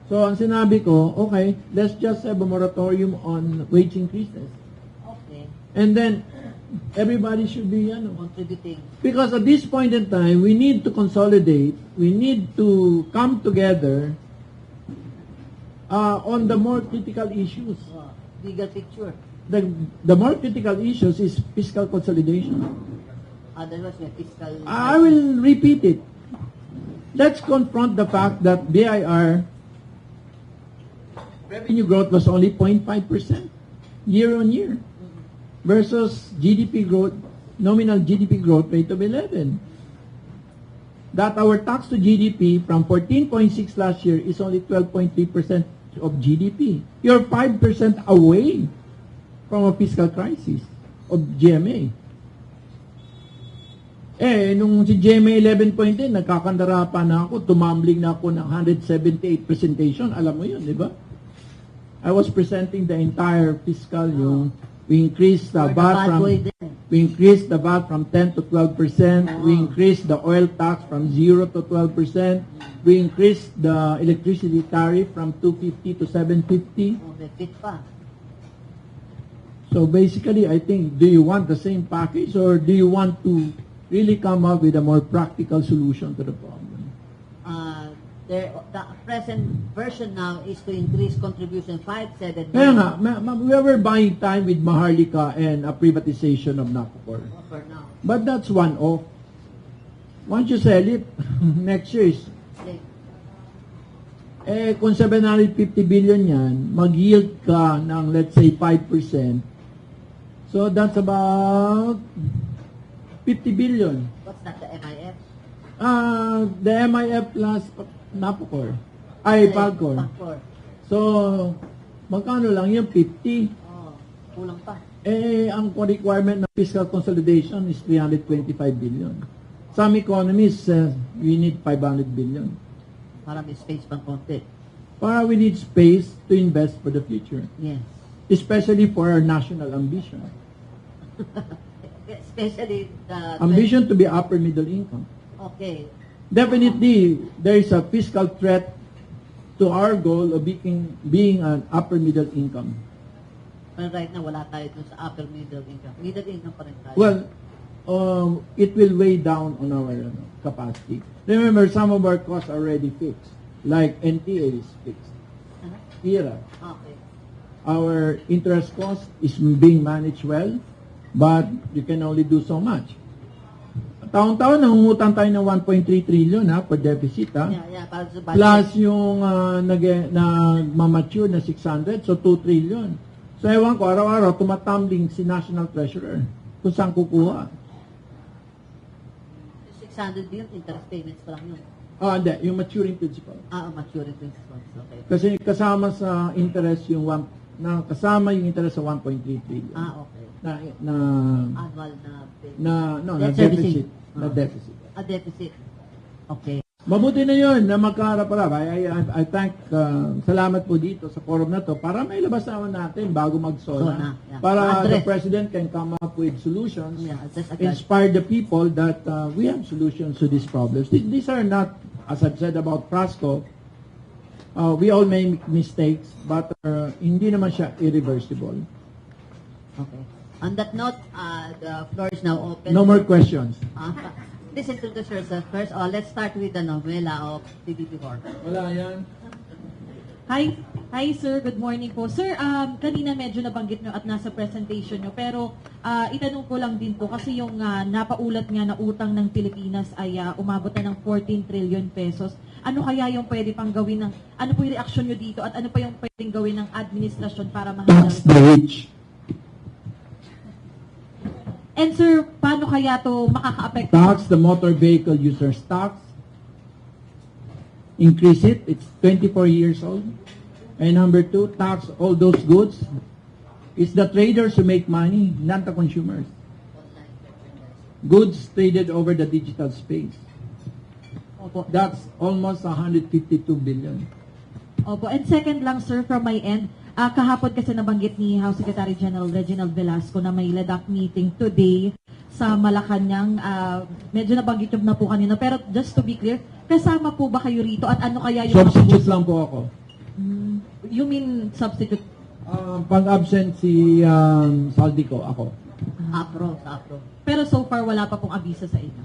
So, ang sinabi ko, okay, let's just have a moratorium on wage increases. Okay. And then, everybody should be, contributing. Because at this point in time, we need to consolidate, we need to come together on the more critical issues. Bigger picture. The more critical issues is fiscal consolidation. Otherwise, fiscal... I will repeat it. Let's confront the fact that BIR revenue growth was only 0.5% year on year versus GDP growth, nominal GDP growth rate of 11. That our tax to GDP from 14.6 last year is only 12.3% of GDP. You're 5% away from a fiscal crisis of GMA. Nung si GMA 11.10, nagkakandara pa na ako, tumambling na ako ng 178 presentation. Alam mo yun, di ba? I was presenting the entire fiscal we increased the VAT from 10 to 12%. We increased the oil tax from 0 to 12%. We increased the electricity tariff from 250 to 750. So basically, I think, do you want the same package or do you want to really come up with a more practical solution to the problem? The present version now is to increase contribution 5-7. Kaya nga, we were buying time with Maharlika and a privatization of Napocor. For now. But that's one-off. Once you sell it, next year is Eh, kung 750 billion yan, mag-yield ka ng, let's say, 5%. So, that's about 50 billion. What's that, the MIF? The MIF plus Napocor. Ay, Pagcor. Pagcor. So, magkano lang yung 50? Oh, kulang pa. Eh, ang requirement ng fiscal consolidation is 325 billion. Some economists, we need 500 billion. Para may space pang konti. Para we need space to invest for the future. Yes. Especially for our national ambition. Especially the... Ambition to be upper middle income. Okay. Definitely, there is a fiscal threat to our goal of being an upper middle income. But right now, wala tayo dun sa upper middle income. Middle income pa rin tayo. Well, it will weigh down on our capacity. Remember, some of our costs are already fixed, like NTA is fixed. IRA. Okay. Our interest cost is being managed well, but you can only do so much. Taon-taon, nangungutang tayo ng 1.3 trillion for deficit. Yeah, para sa budget. Plus yung nag-mature na 600, so 2 trillion. So ewan ko, araw-araw tumatumbling si National Treasurer kung saan kukuha. 600 billion, interest payments pa lang yun. Hindi, yung maturing principal. Maturing principal. Okay. Kasi kasama sa interest yung kasama yung interest sa 1.3 trillion. Okay. Annual na deficit. Na deficit. Deficit. Okay. Mabuti na yun na magkaharap-harap. I thank, salamat po dito sa forum na to para may labas naman natin bago mag-SONA. Yeah. Para the President can come up with solutions, inspire the people that we have solutions to these problems. These are not, as I've said about Frasco, we all make mistakes, but hindi naman siya irreversible. Okay. On that note, the floor is now open. No more questions. Please introduce yourself first. Let's start with the novela of PBB4. Wala yan. Hi sir, good morning po. Sir, kanina medyo nabanggit nyo at nasa presentation nyo, pero itanong ko lang din po kasi yung napaulat nga na utang ng Pilipinas ay umabot na ng 14 trillion pesos. Ano kaya yung pwede pang gawin ano po yung reaksyon nyo dito at ano pa yung pwedeng gawin ng administrasyon para mahandle? Tax the rich. And sir, paano kaya to makaka-apekto? Tax the motor vehicle users tax. Increase it. It's 24 years old. And number 2, tax all those goods. It's the traders who make money, not the consumers. Goods traded over the digital space. Opo. That's almost 152 billion. Opo. And second lang sir, from my end, kahapon kasi nabanggit ni House Secretary General Reginald Velasco na may LEDAC meeting today sa Malacanang. Medyo nabanggit yung na po kanina. Pero just to be clear, kasama po ba kayo rito at ano kaya yung... Substitute lang po ako. You mean substitute? Pag-absent si Saldico, ako. Afro. Pero so far, wala pa pong abisa sa inyo.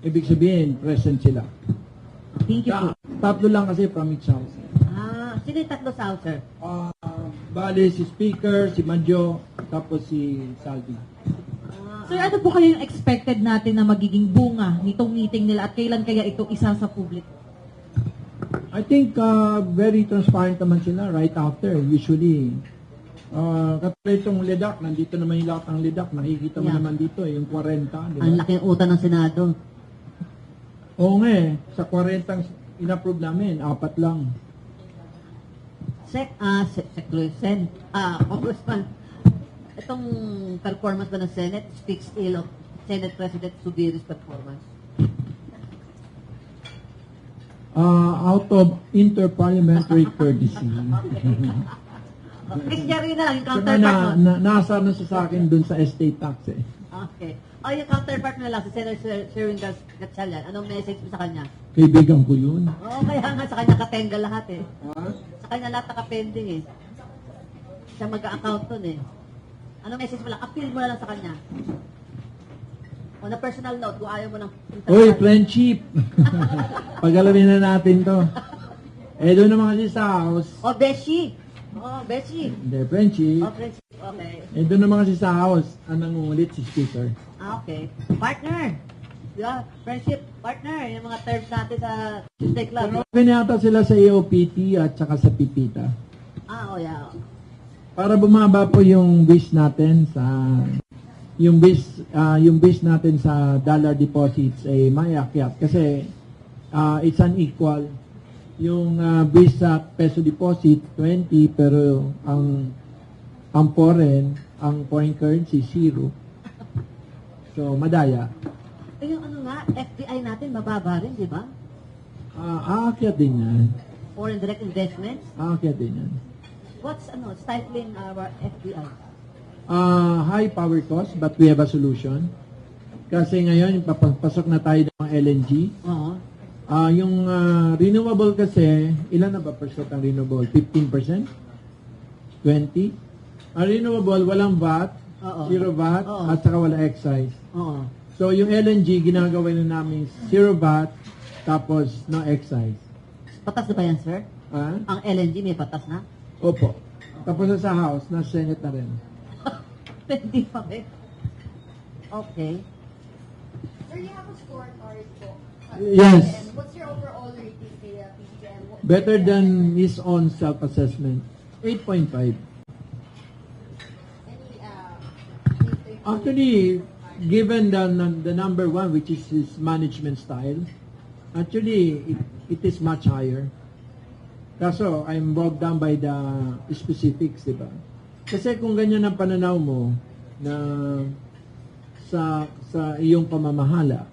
Ibig sabihin, present sila. Thank you po. Tatlo lang kasi from each house. Sino yung tatlo sa house, sir? Bali, si Speaker, si Manjo, tapos si Saldi. Sir, ano po kayo yung expected natin na magiging bunga nitong meeting nila at kailan kaya ito isa sa publiko? I think very transparent naman sila right after. Usually, katulad itong LEDAC, nandito naman yung lahat ng LEDAC. Nakikita mo naman dito, yung 40. Diba? Ang laki ng utang ng Senado. Oo nga sa 40 in-approve namin, 4 lang. Congressman, itong performance ba ng Senate speaks ill of Senate President Subiri's performance? Out of interparliamentary courtesy. Chris Jerry na lang, yung Saka counterpart mo. nasa na sa akin dun sa estate tax eh. Okay. Yung counterpart mo na lang, si Senator Sherwin Gatchalian, anong message mo sa kanya? Kaibigan ko yun. Kaya nga sa kanya katenga lahat eh. Ha? Sa kanya lahat nakapending eh. Siya mag-account nun eh. Anong message mo lang? Appeal mo na lang sa kanya. On a personal note, kung ayaw mo ng... Uy, friendship! Pag-alamin na natin to. Doon naman kasi sa house. Beshi! Beshi! Hindi, friendship. Friendship, okay. Doon naman kasi sa house, ang nangungulit si Speaker. Okay. Partner! Yeah, friendship partner, yung mga terms natin sa Tuesday Club. Pero okay na yata sila sa AOPT at saka sa Pipita. Oh yeah. Para bumaba po yung wish natin sa yung wish natin sa dollar deposits ay maiakyat kasi it's unequal. Yung wish sa peso deposit 20 pero ang foreign currency 0. So madaya. Yung ano nga, FDI natin mababa rin, di ba? Aakyat din yan. Foreign direct investments. Aakyat din yan. What's stifling our FDI? High power cost, but we have a solution. Kasi ngayon, papasok na tayo ng mga LNG. Yung renewable kasi, ilan na ba percent ang renewable? 15%? 20%? Ang renewable, walang VAT, zero VAT, at saka wala excise. So, yung LNG, ginagawa na namin zero VAT, tapos no excise. Patas na ba yan, sir? Ang LNG may patas na? Opo. Tapos sa House, na Senate na rin. Hindi pa ba? Okay. Sir, you have a scorecard po. Yes. And what's your overall rating kay PBM? Better than his own self-assessment. 8.5. Actually, given the number one, which is his management style, actually, it is much higher. Kaso, I'm bogged down by the specifics, di ba? Kasi kung ganyan ang pananaw mo na sa iyong pamamahala,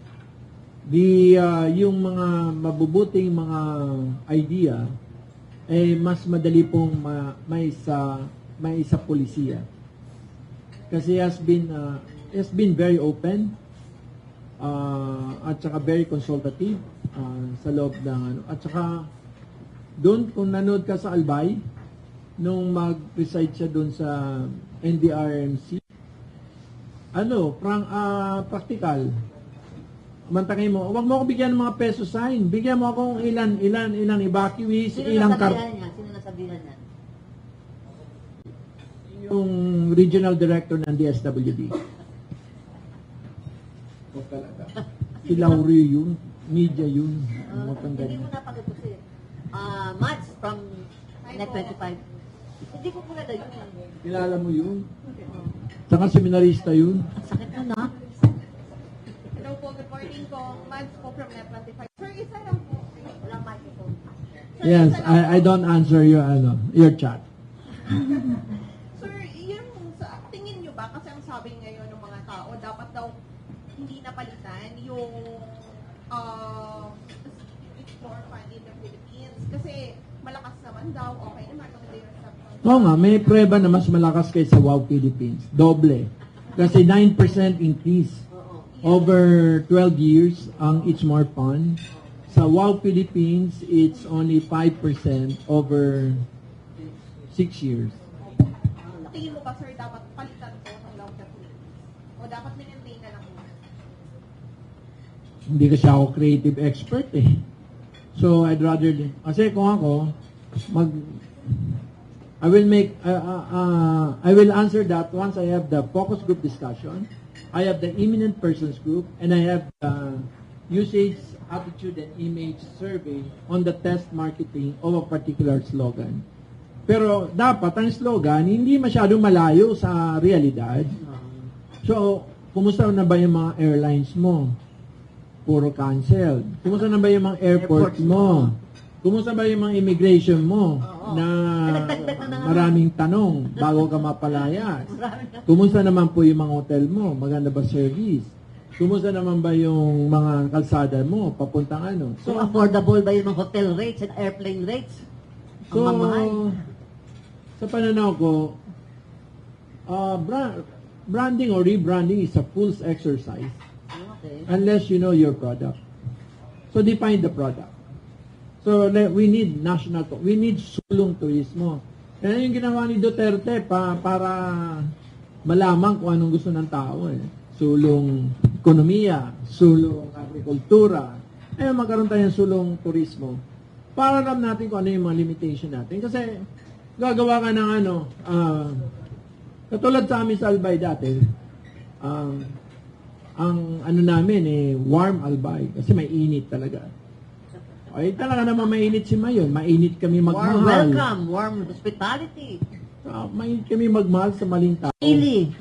yung mga mabubuting mga idea ay mas madali pong may sa polisiya. Kasi has been very open at saka very consultative sa loob ng at saka doon kung nanood ka sa Albay nung mag-preside siya doon sa NDRMC practical. Mantangin mo, wag mo ako bigyan ng mga peso sign. Bigyan mo akong ilan evacuees, ilang Sino nasabihan yan? Yung regional director ng DSWD. O talaga. Si Laurie yun. Media yun. Hindi mo napag-utusin. Mads from Net 25. Hindi ko kilala yun. Kilala mo yun? Saka seminarista yun. Sakit mo na. Hello po, good morning po. Mads po from Net 25. Sir, isa lang po. Walang microphone. Yes, I don't answer your chat. Sir, yung sa tingin nyo ba, kasi ang sabi ngayon ng mga tao, dapat daw hindi napalitan yung it's more fun in the Philippines. Kasi malakas naman daw, okay naman. Oo nga, may prueba na mas malakas kaysa Wow Philippines. Doble. Kasi 9% increase. Over 12 years, ang It's More Fun. Sa Wow Philippines, it's only 5% over 6 years. Tingin mo ba, sir, dapat palitan ko ng Wow Philippines? O dapat minintay na lang mo? Hindi kasi ako creative expert eh. So, I'd rather... Kasi kung ako, I will answer that once I have the focus group discussion, I have the eminent persons group, and I have the usage, attitude, and image survey on the test marketing of a particular slogan. Pero dapat ang slogan hindi masyadong malayo sa realidad. So, kumusta na ba yung mga airlines mo? Puro cancel. Kumusta na ba yung mga airports mo? Kumusta ba yung mga immigration mo na maraming tanong bago ka mapalayas? Kumusta naman po yung mga hotel mo? Maganda ba service? Kumusta naman ba yung mga kalsada mo? Papuntang ano? So, affordable ba yung mga hotel rates and airplane rates? So, sa pananaw ko, branding or rebranding is a fool's exercise unless you know your product. So, define the product. So, we need we need sulong turismo. Kaya yung ginawa ni Duterte para malaman kung anong gusto ng tao eh. Sulong ekonomiya, sulong agrikultura, magkaroon tayong sulong turismo. Para alam natin kung ano yung mga limitation natin. Kasi, gagawa ka ng katulad sa amin sa Albay dati, ang ano namin warm albay kasi may init talaga. Ay talaga naman mainit si Mayon, mainit kami magmahal. Warm welcome, warm hospitality. Mainit kami magmahal sa maling tao. Sili.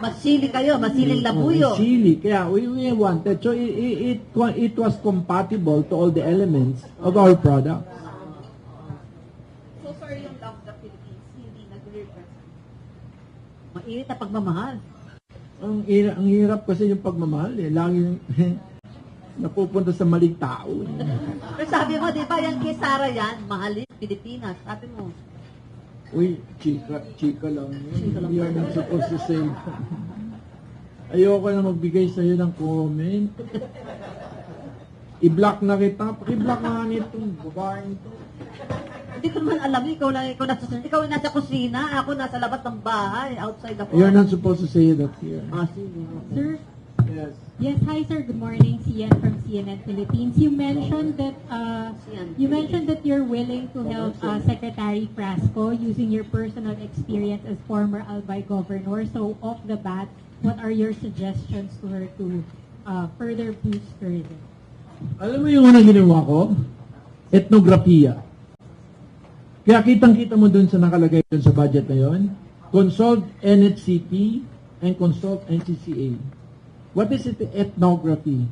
Masili kayo, masiling labuyo. Sili, kaya we wanted. So it was compatible to all the elements of our product. So, sir, yung Love the Philippines, hindi nag-represent. Mainit na pagmamahal. Ang hirap kasi yung pagmamahal laging napupunta sa maling tao. Pero sabi mo, di ba, yan kay Sarah yan, mahalin Pilipinas. Sabi mo, Uy, chika lang yun. You're not supposed to say that. Ayoko na magbigay sa'yo ng comment. I-block na kita. Paki-block na nitong babaeng to. hindi ko naman alam, ikaw nasa kusina, ako nasa labas ng bahay, outside the You're not supposed to say that here. Sige. Sir? Yes. Yes, hi sir. Good morning. Cian from CNN Philippines. You mentioned that you're willing to help Secretary Frasco using your personal experience as former Albay governor. So off the bat, what are your suggestions to her to further boost tourism? Alam mo yung unang ginawa ko? Etnografiya. Kaya kitang-kita mo dun sa nakalagay dun sa budget na yon. Consult NHCP and consult NCCA. What is it? Ethnography.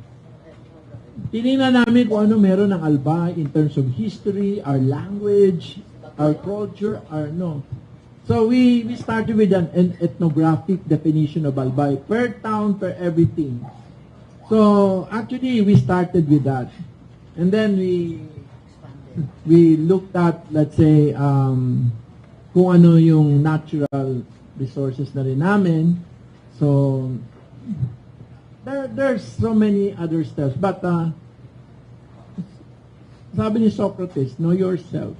Tinignan namin kung ano meron ng Albay in terms of history, our language, our culture, our no. So we started with an ethnographic definition of Albay per town, per everything. So actually we started with that. And then we looked at, let's say, kung ano yung natural resources na rin namin. So there's so many other steps. But sabi ni Socrates, know yourself.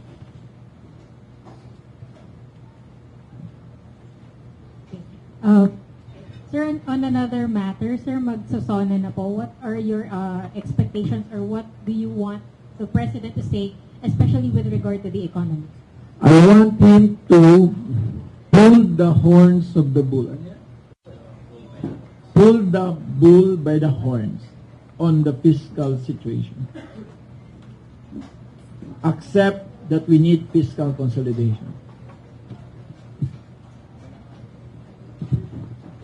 Sir, on another matter, sir, magsasona na po. What are your expectations or what do you want the President to say, especially with regard to the economy? I want him to pull the horns of the bull. Pull the bull by the horns on the fiscal situation. Accept that we need fiscal consolidation.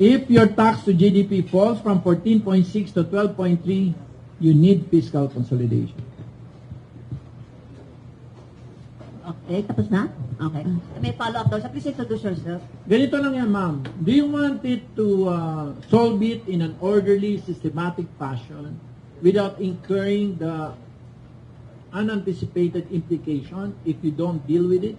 If your tax to GDP falls from 14.6 to 12.3, you need fiscal consolidation. Okay, tapos na? Okay. May follow-up daw. So please introduce yourself. Ganito lang yan, ma'am. Do you want it to solve it in an orderly, systematic fashion without incurring the unanticipated implication if you don't deal with it?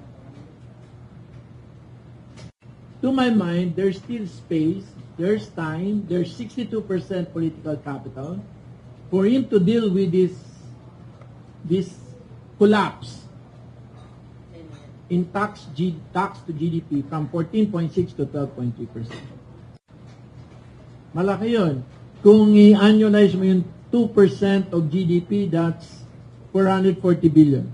To my mind, there's still space, there's time, there's 62% political capital for him to deal with this collapse in tax to GDP from 14.6 to 12.3%. Malaki yun. Kung i-annualize mo yung 2% of GDP, that's 440 billion.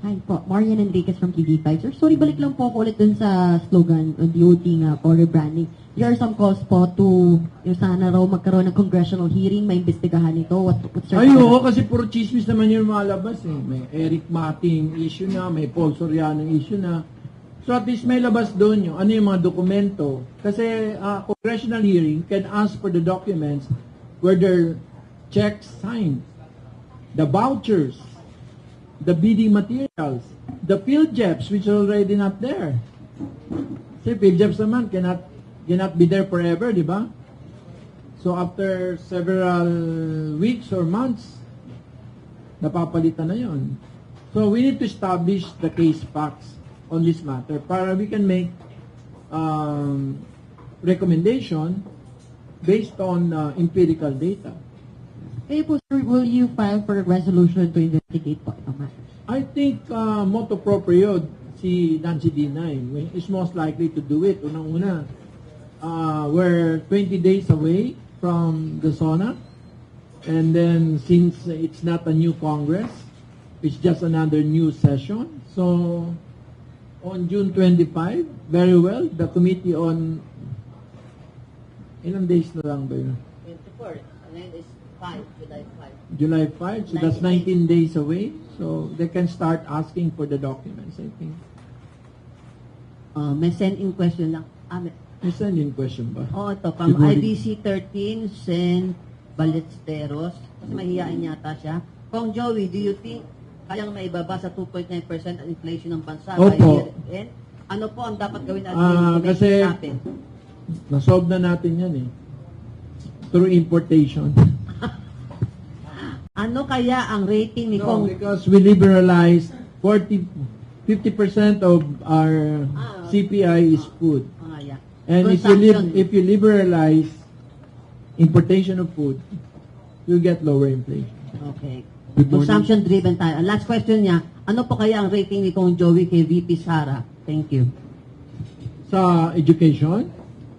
Hi po, Marian Enriquez from TV5. Sir, sorry, balik lang po ako ulit dun sa slogan o DOT nga po, rebranding. There are some calls po to yung sana raw magkaroon ng congressional hearing, may imbestigahan ito. What's your Oo, kasi puro chismis naman yung malabas eh. May Eric Mating issue na, may Paul Soriano issue na. So at least may labas doon yung ano yung mga dokumento. Kasi congressional hearing can ask for the documents where there checks signed, the vouchers, the bidding materials, the field jobs which are already not there. Kasi field jobs naman cannot be there forever, di ba? So after several weeks or months, napapalitan na yon. So we need to establish the case facts on this matter para we can make recommendation based on empirical data. Kayo po, sir, will you file for a resolution to investigate po itong matter? I think motu proprio si Nancy D9 is most likely to do it. Unang-una, we're 20 days away from the SONA, and then since it's not a new Congress, it's just another new session. So on June 25. Very well. The committee on... Ilang days na lang ba yun? 24. And then is 5, July 5. July 5. So that's 19 days away. So they can start asking for the documents, I think. May send-in question lang. May send-in question ba? Oo, ito. From Good morning. IBC 13, Sen Balesteros. Kasi mahihain yata siya. Kong Joey, do you think kayang maibaba sa 2.9% ang inflation ng bansa by Opo. year end? Ano po ang dapat gawin natin to make Kasi it happen? nasolve na natin yan eh. Through importation. Ano kaya ang rating ni No, Kong? because we liberalized 50% of our CPI is food. Yeah. And Consumption. if you liberalize importation of food, you get lower inflation. Okay. Good morning. Consumption driven tayo. Ang last question niya, ano po kaya ang rating ni Kong Joey kay VP Sara? Thank you. Sa education,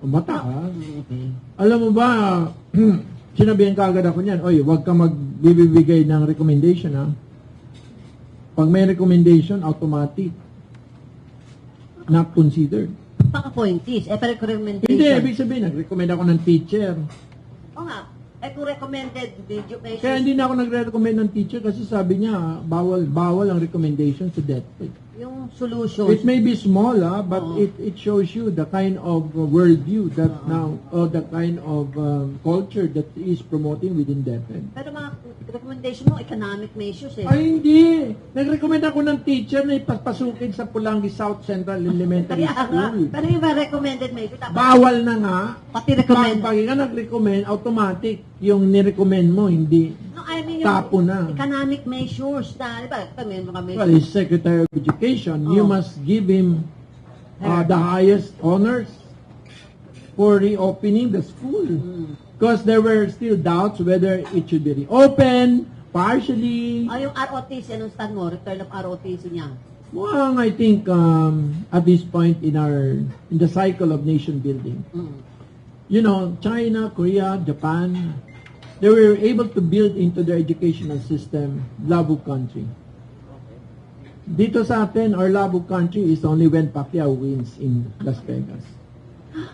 mataas. Okay. Alam mo ba, sinabihan kagad ako niyan, oy, huwag ka magbibigay ng recommendation ha. Pag may recommendation, automatic. Not considered. Paka-pointies. Pero recommendation. Hindi, ibig sabihin, nag-recommend ako ng teacher. O nga. Kung recommended education. Kaya hindi na ako nagre-recommend ng teacher kasi sabi niya, bawal ang recommendation sa DepEd. Yung solutions. It may be small, but it shows you the kind of worldview that now, or the kind of culture that is promoting within DepEd. Pero mga recommendation mo, economic measures eh. Ay, hindi. Nag-recommend ako ng teacher na ipapasukin sa Pulangi South Central Elementary Kaya nga. School. Pero yung mga recommended measures, dapat Bawal na nga. pati recommend. Pag ka nag-recommend, automatic. Yung ni-recommend mo, hindi. No, I mean yung Tapo na. economic measures na, di ba? May mga measures. Well, he's Secretary of Education. You must give him the highest honors for reopening the school. Because there were still doubts whether it should be reopened, partially. Yung ROTC, anong stand mo? Return of ROTC niya. Well, I think at this point in the cycle of nation building, you know, China, Korea, Japan, they were able to build into their educational system love of country. Dito sa atin, our love of country is only when Pacquiao wins in Las Vegas.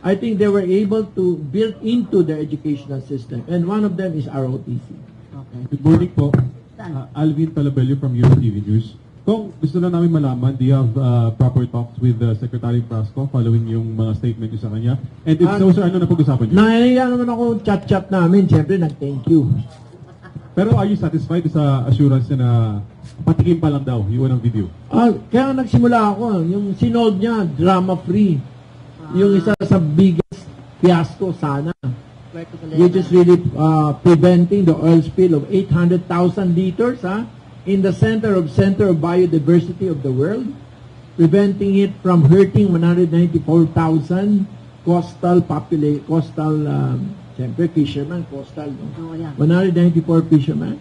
I think they were able to build into their educational system, and one of them is ROTC. Okay. Good morning po. Saan? Alvin Talabello from UTV News. Kung gusto na namin malaman, do you have proper talks with Secretary Frasco following yung mga statement niyo sa kanya? And if so, sir, ano na pag-usapan niyo? Nahiya naman ako chat-chat namin. Siyempre, nag-thank you. Pero are you satisfied sa assurance niya na patikim pa lang daw yung unang video? Kaya nagsimula ako. Yung sinold niya, drama-free. Yung isa sa biggest fiasco sana. Which is really preventing the oil spill of 800,000 liters in the center of biodiversity of the world, preventing it from hurting 194,000 coastal siyempre fishermen, coastal, no? Oh, yeah. 194 fishermen.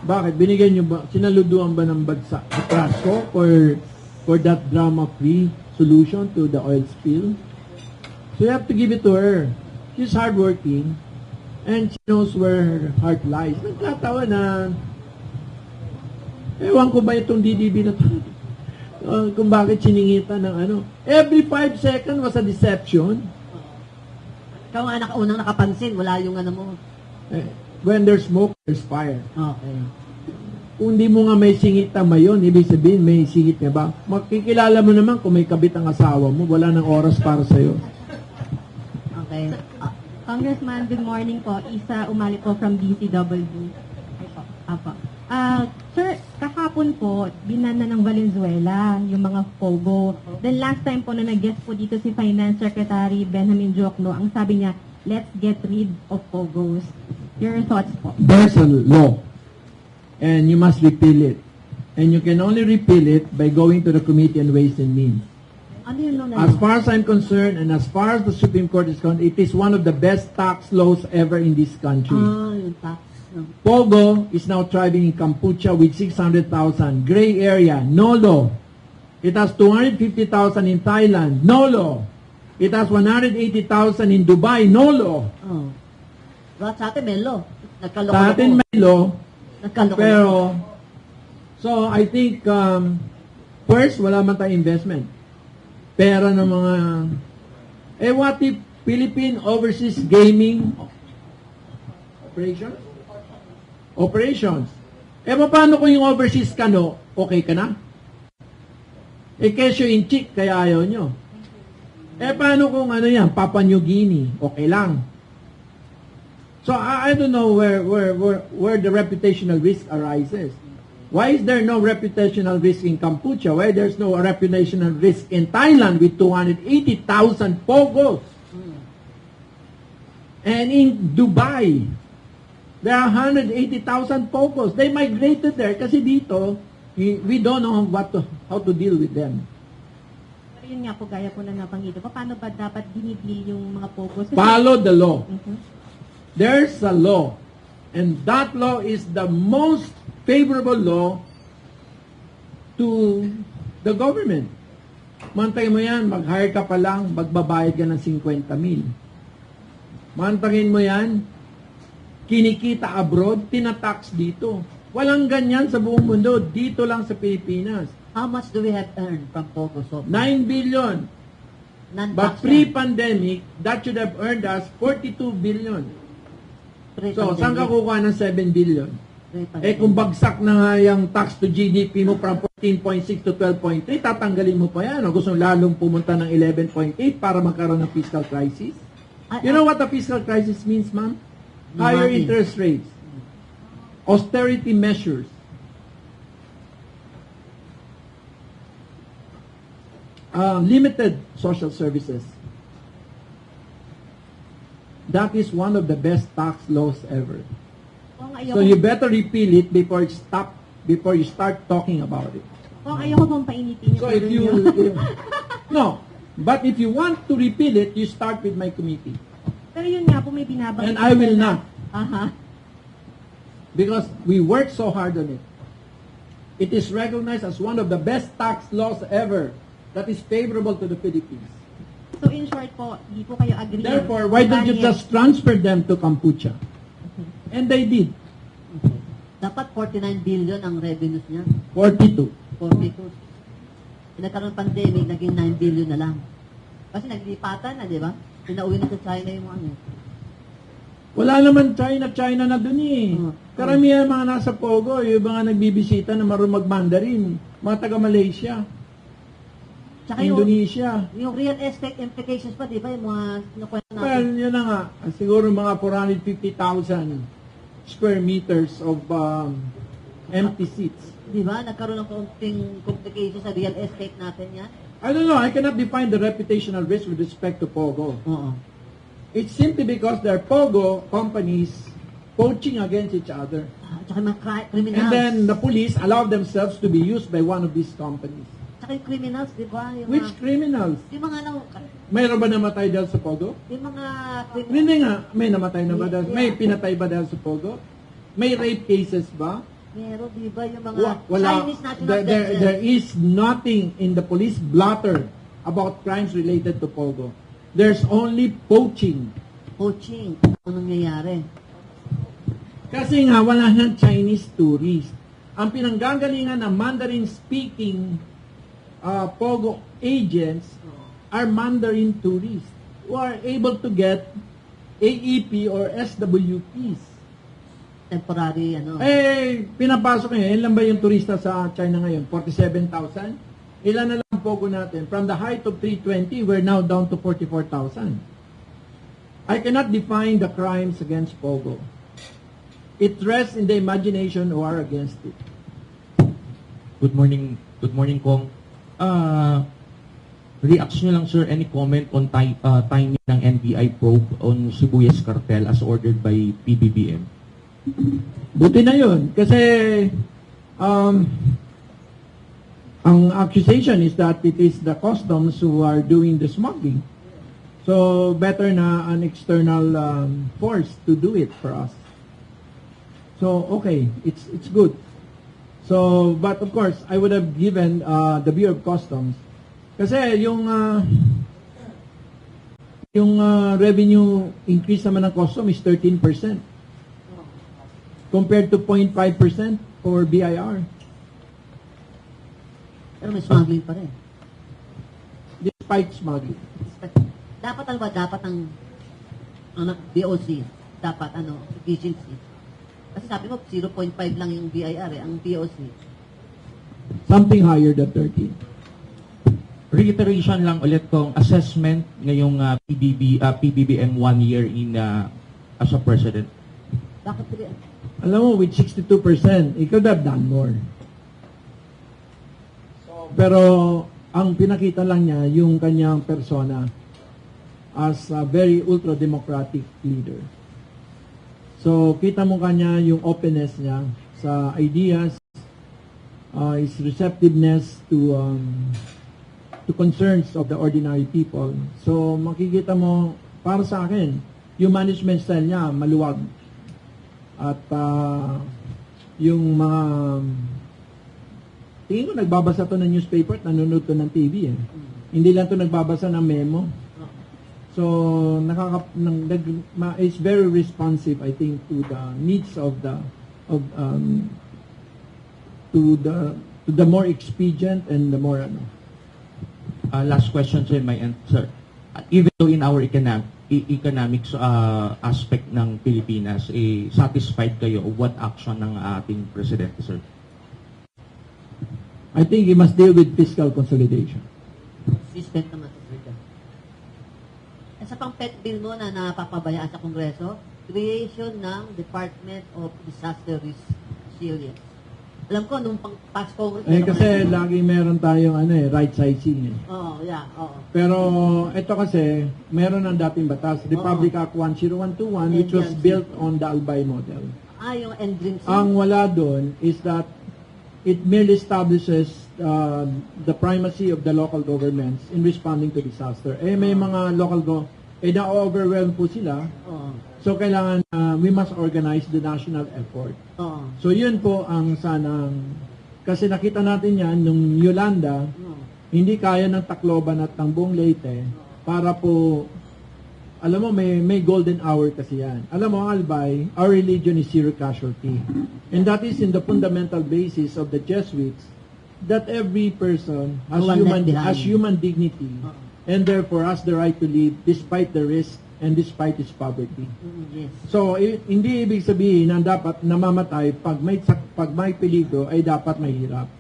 Bakit? Binigyan nyo ba, sinaluduan ba ng bagsak sa Frasco for that drama-free solution to the oil spill? So you have to give it to her. She's hardworking and she knows where her heart lies. Nagkatawa na ewan ko ba itong DDB na to? Kung bakit siningitan ng ano. Every 5 seconds was a deception. Ikaw nga unang nakapansin, wala yung ano mo. When there's smoke, there's fire. Okay. Kung di mo nga may singit tama yun, ibig sabihin may singit ka ba? Makikilala mo naman kung may kabit ang asawa mo, wala nang oras para sa'yo. Okay. Congressman, good morning po. Isa Umali po from DCW. Apo. Sir, kahapon po, binana ng Valenzuela yung mga FOGO. Then last time po na nag-guest po dito si Finance Secretary Benjamin Jokno, ang sabi niya, let's get rid of FOGOs. Your thoughts po? There's a law, and you must repeal it. And you can only repeal it by going to the Committee on Ways and Means. Ano yun nung As far as I'm concerned, and as far as the Supreme Court is concerned, it is one of the best tax laws ever in this country. yung tax. Pogo is now thriving in Kampuchea with 600,000. Gray area, no law. It has 250,000 in Thailand, no law. It has 180,000 in Dubai, no law. Oh. Sa atin may law. Nagkaloko. Sa atin may law, Nagkaloko. pero, so I think First, wala man tayong investment. Pera ng mga... what if Philippine Overseas Gaming Operations? Operations. Paano kung yung overseas ka, no? Okay ka na? Kesyo in chick, kaya ayaw nyo. Paano kung ano yan? Papua New Guinea? Okay lang. So, I don't know where the reputational risk arises. Why is there no reputational risk in Cambodia? Why there's no reputational risk in Thailand with 280,000 pogos? And in Dubai, there are 180,000 pogos. They migrated there kasi dito, we don't know how to deal with them. Pero yun nga po, gaya po na nabanggit. Paano ba dapat dinidil yung mga pogos? Follow the law. There's a law. And that law is the most favorable law to the government. Mantay mo yan, mag-hire ka pa lang, magbabayad ka ng 50,000. Mantakin mo yan, kinikita abroad, tinatax dito. Walang ganyan sa buong mundo, dito lang sa Pilipinas. How much do we have earned from Pogo so 9 far? billion. But pre-pandemic, that should have earned us 42 billion. So, saan ka kukuha ng 7 billion? Kung bagsak na nga yung tax to GDP mo from 14.6 to 12.3, tatanggalin mo pa yan. O gusto lalong pumunta ng 11.8 para magkaroon ng fiscal crisis? You know what a fiscal crisis means, ma'am? Higher interest rates. Austerity measures. Limited social services. That is one of the best tax laws ever. So you better repeal it before you start talking about it. Ayoko pong painitin So if you no, but if you want to repeal it, you start with my committee. Pero yun nga po may binabanggit. And I will not. Aha. Because we work so hard on it. It is recognized as one of the best tax laws ever that is favorable to the Philippines. So in short po, hindi po kayo agree. Therefore, why don't you just transfer them to Cambodia? And they did. Dapat 49 billion ang revenues niya. 42. 42. Nagkaroon pandemic, naging 9 billion na lang. Kasi naglipatan na, di ba? Pinauwi na sa China yung ano. Wala naman China na dun eh. Karamihan mga nasa Pogo, yung mga nagbibisita na marunong mag-Mandarin, mga taga-Malaysia, Tsaka Indonesia. Yung real estate implications pa, di ba? Yung mga nakwento natin. Well, yun na nga. Siguro mga 450,000 square meters of empty seats. Di ba? Nagkaroon ng konting complications sa real estate natin yan. I don't know. I cannot define the reputational risk with respect to Pogo. Oo. It's simply because there are Pogo companies poaching against each other. Tsaka mga criminals. And then the police allow themselves to be used by one of these companies. Tsaka yung criminals, di ba? Yung Which criminals? Yung mga Mayroon ba namatay dahil sa Pogo? yung mga criminals. Hindi nga. May namatay na ba dahil? Yeah. May pinatay ba dahil sa Pogo? May rape cases ba? Meron, di ba? Yung mga Wala. Chinese national There is nothing in the police blotter about crimes related to Pogo. There's only poaching. Poaching. Ano nangyayari? Kasi nga, wala nang Chinese tourist. Ang pinanggagalingan ng Mandarin-speaking Pogo agents are Mandarin tourists who are able to get AEP or SWPs. Temporary, Pinapasok niya. Ilan ba yung turista sa China ngayon? 47,000? Ilan na lang Pogo natin? From the height of 320, we're now down to 44,000. I cannot define the crimes against Pogo. It rests in the imagination who are against it. Good morning, Kong. Reaction nyo lang, sir, any comment on timing ng NBI probe on Sibuyas cartel as ordered by PBBM? Buti na yun. Kasi ang accusation is that it is the customs who are doing the smuggling. So, better na an external force to do it for us. So, okay, it's good. So, but of course, I would have given the Bureau of Customs. Kasi yung revenue increase naman ng custom is 13%. Compared to 0.5% for BIR. Pero may smuggling pa rin. Despite smuggling. Dapat ano ba? Dapat ang BOC, dapat efficiency. Kasi sabi mo, 0.5 lang yung BIR ang BOC. Something higher than 13. Reiteration lang ulit kong assessment ngayong PBBM 1 year in as a president. Bakit Alam mo, with 62%, he could have done more. Pero, ang pinakita lang niya, yung kanyang persona as a very ultra-democratic leader. So, kita mo kanya yung openness niya sa ideas, his receptiveness to concerns of the ordinary people. So, makikita mo, para sa akin, yung management style niya, maluwag. At yung mga tingin ko nagbabasa to ng newspaper at nanonood to ng TV Hindi lang to nagbabasa ng memo. So it's very responsive, I think, to the needs of to the more expedient and the more Last question sir, my answer. Even though in our economics aspect ng Pilipinas, satisfied kayo of what action ng ating presidente, sir? I think he must deal with fiscal consolidation. Consistent naman ito. Sa pang pet bill mo na napapabayaan sa Kongreso, creation ng Department of Disaster Risk Resilience. Alam ko, nung pang-pass Congress... kasi lagi meron tayong right sizing. Oo, yeah, oo. Pero ito kasi, meron ng dating batas, Republic Act 10121, which was built on the Albay model. Yung NDRIMS. Ang wala doon is that it merely establishes the primacy of the local governments in responding to disaster. May mga local na-overwhelm po sila. So, kailangan we must organize the national effort. So, yun po ang sanang, kasi nakita natin yan, nung Yolanda, hindi kaya ng Tacloban at ng buong Leyte, para po, alam mo, may golden hour kasi yan. Alam mo, Albay, our religion is zero casualty. And that is in the fundamental basis of the Jesuits, that every person has human dignity, and therefore has the right to live despite the risk and despite its poverty. Yes. So, hindi ibig sabihin na dapat namamatay pag may peligro ay dapat mahirap.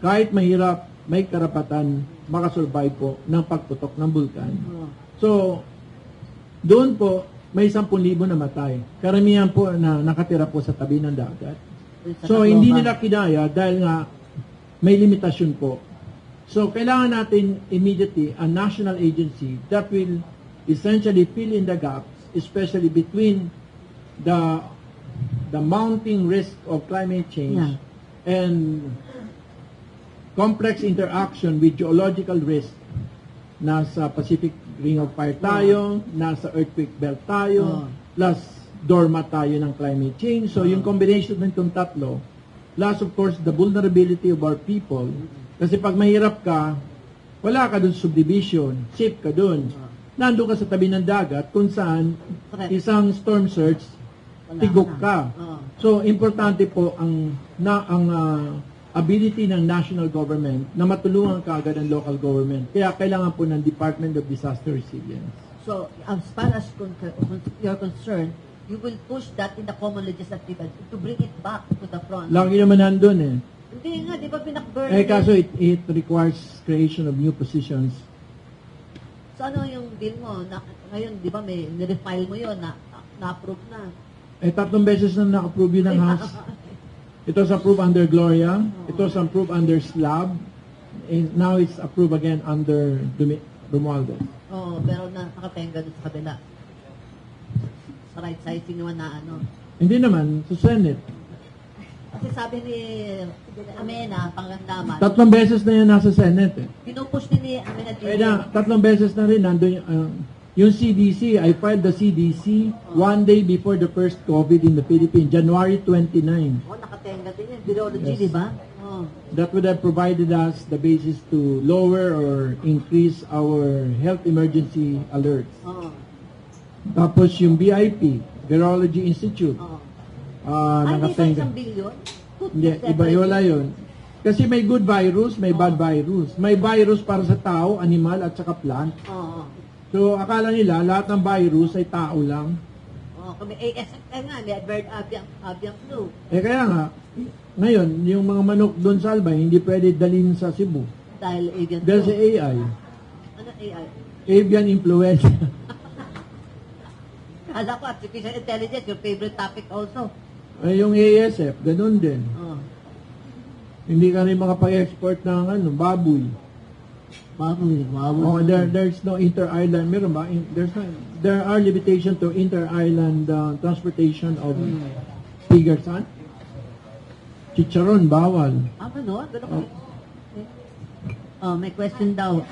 Kahit mahirap, may karapatan makasurvive po ng pagputok ng bulkan. So, doon po, may 10,000 namatay. Karamihan po na nakatira po sa tabi ng dagat. So, hindi nila kinaya dahil nga may limitasyon po. So, kailangan natin immediately a national agency that will essentially fill in the gaps, especially between the mounting risk of climate change and complex interaction with geological risk. Nasa Pacific Ring of Fire tayo, nasa earthquake belt tayo, plus dorma tayo ng climate change. So, yung combination ng itong tatlo, plus of course, the vulnerability of our people. Kasi pag mahirap ka, wala ka dun subdivision, safe ka dun. Nandun ka sa tabi ng dagat kung saan isang storm surge, tigok ka. So, importante po ang ability ng national government na matulungan kaagad ang local government. Kaya kailangan po ng Department of Disaster Resilience. So, as far as you're concerned, you will push that in the common legislative to bring it back to the front. Lagi naman nandun Hindi nga, di ba pinakburn? Kaso it requires creation of new positions. So, ano yung bill mo? Ngayon, di ba, nirefile mo yun, na-approve na. 3 beses na na-approve yun ng House. It was approved under Gloria. It was approved under SLAB. And now it's approved again under Romualdez. Pero nakapenga doon sa kabila. Sa right side, sinuwan na Hindi naman, sa Senate. Kasi sabi ni Amena, Pangandaman. 3 beses na yan nasa Senate. Pinupush din ni Amena. Kaya 3 beses na rin nandun yung CDC. I filed the CDC 1 day before the first COVID in the Philippines, January 29. Nakatenga din yan. Virology, di ba? That would have provided us the basis to lower or increase our health emergency alerts. Tapos yung BIP, Virology Institute. Hindi sa 1 billion? Hindi, iba wala yun. Kasi may good virus, may bad virus. May virus para sa tao, animal, at saka plant. Oo. So, akala nila, lahat ng virus ay tao lang. Oo, kung may ASFM nga, may bird avian flu. Kaya nga, ngayon, yung mga manok doon sa Albay, hindi pwede dalhin sa Cebu. Dahil avian Dahil flu. sa AI. Ano AI? Avian influenza. Kala ko, artificial intelligence, your favorite topic also. Ay, yung ASF, ganun din. Oo. Hindi ka rin makapag-export ng baboy. Baboy. Oh, there's no inter-island. Meron ba? There are limitations to inter-island transportation of figures, han? Chicharon, bawal. Ano? Ganun ko. May question daw.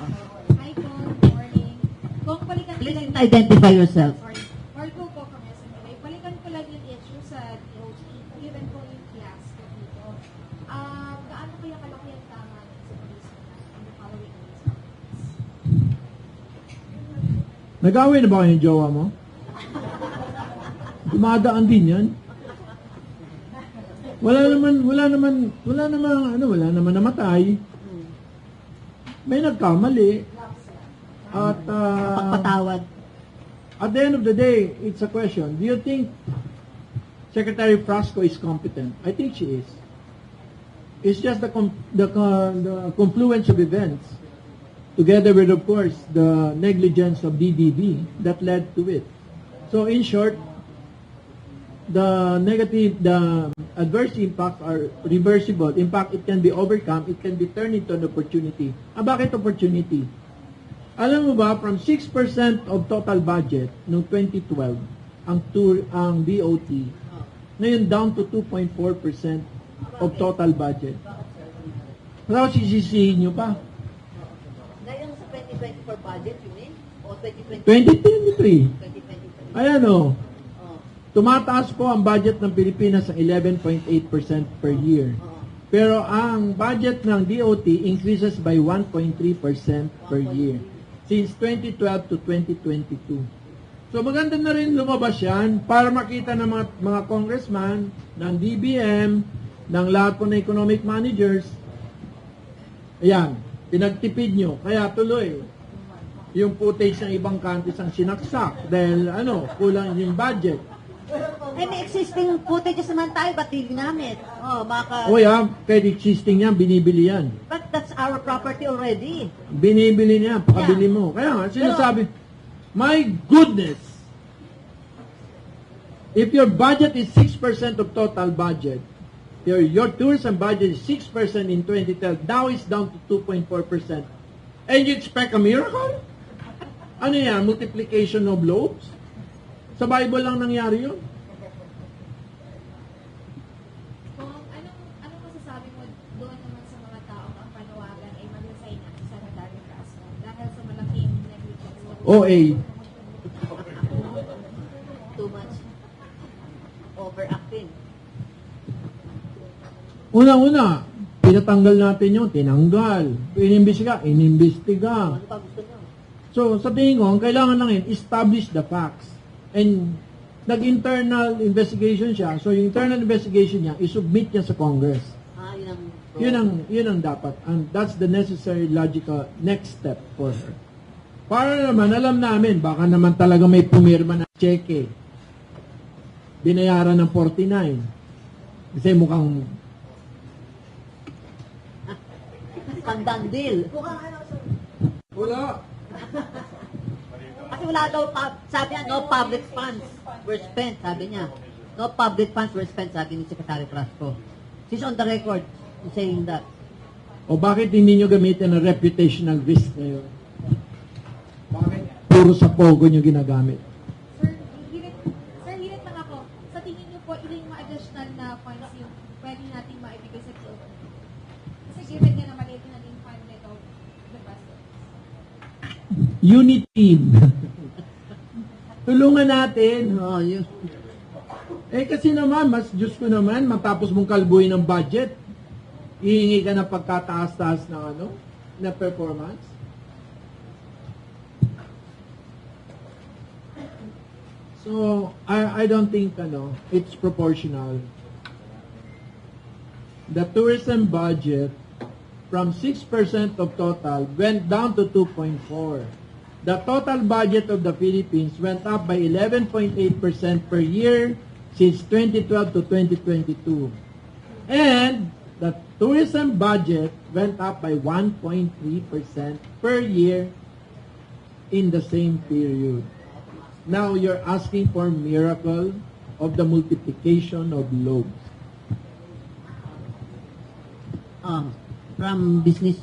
Hi, Cong. Good morning. Kung balikan ko Please lang identify yourself. Sorry. Marco po from SMLA. Balikan ko lang yung issue sa DOT. Given ko yung class ko dito. Gaano kaya kalaki ang tama sa police in the following days? Nag-away na ba kayo yung jowa mo? Dumadaan din yan. Wala naman namatay. May nagkamali. At Pagpatawad. at the end of the day, it's a question. Do you think Secretary Frasco is competent? I think she is. It's just the confluence of events, together with, of course, the negligence of DDB that led to it. So, in short, the adverse impacts are reversible. In fact, it can be overcome. It can be turned into an opportunity. Bakit opportunity? Alam mo ba, from 6% of total budget noong 2012, ang DOT, ngayon down to 2.4% of total budget. Tapos sisisihin nyo pa. Ngayon sa 2024 budget, you mean? O 2023. 2023? Ayan o. Tumataas po ang budget ng Pilipinas ng 11.8% per year. Pero ang budget ng DOT increases by 1.3% per year since 2012 to 2022. So maganda na rin lumabas yan para makita ng mga congressman, ng DBM, ng lahat po na economic managers. Ayan, pinagtipid nyo. Kaya tuloy, yung footage ng ibang countries ang sinaksak dahil kulang yung budget. May existing footages naman tayo, ba't hindi ginamit? Kahit existing yan, binibili yan. But that's our property already. Binibili niya, pakabili mo. Kaya nga, sinasabi, my goodness, if your budget is 6% of total budget, your tourism budget is 6% in 2012, now it's down to 2.4%. And you expect a miracle? Ano yan, multiplication of loaves? Sa Bible lang nangyari yun. Kung anong masasabi mo doon naman sa mga taong ang panawagan ay mag-resign na sa Secretary Frasco dahil sa malaking negligence? OA. Too much overacting. Una-una, pinatanggal natin yun, tinanggal. Inimbestiga. Ano pa gusto nyo? So, sa tingin ko, ang kailangan lang establish the facts. And nag-internal investigation siya. So, yung internal investigation niya, isubmit niya sa Congress. Yun ang dapat. And that's the necessary logical next step for her. Para naman, alam namin, baka naman talaga may pumirma na cheque. Binayaran ng 49. Kasi mukhang Pandandil. wala. Kasi wala daw, sabi niya, no public funds were spent, sabi niya. No public funds were spent, sabi ni Secretary Frasco. She's on the record saying that. O bakit hindi nyo gamitin ang reputational risk ngayon? Bakit puro sa pogo nyo ginagamit? Sir, hirit lang ako. Sa tingin niyo po, ilan yung mga additional na funds yung pwede natin maibigay sa DOT? Kasi given nga na maliit na naging fund nito, the president. Unit team. Tulungan natin. Kasi naman, Diyos ko naman, matapos mong kalbuhin ng budget, hihingi ka ng pagkataas-taas na performance. So, I don't think, it's proportional. the tourism budget from 6% of total went down to 2.4%. The total budget of the Philippines went up by 11.8% per year since 2012 to 2022. And the tourism budget went up by 1.3% per year in the same period. Now you're asking for miracle of the multiplication of loaves. From business,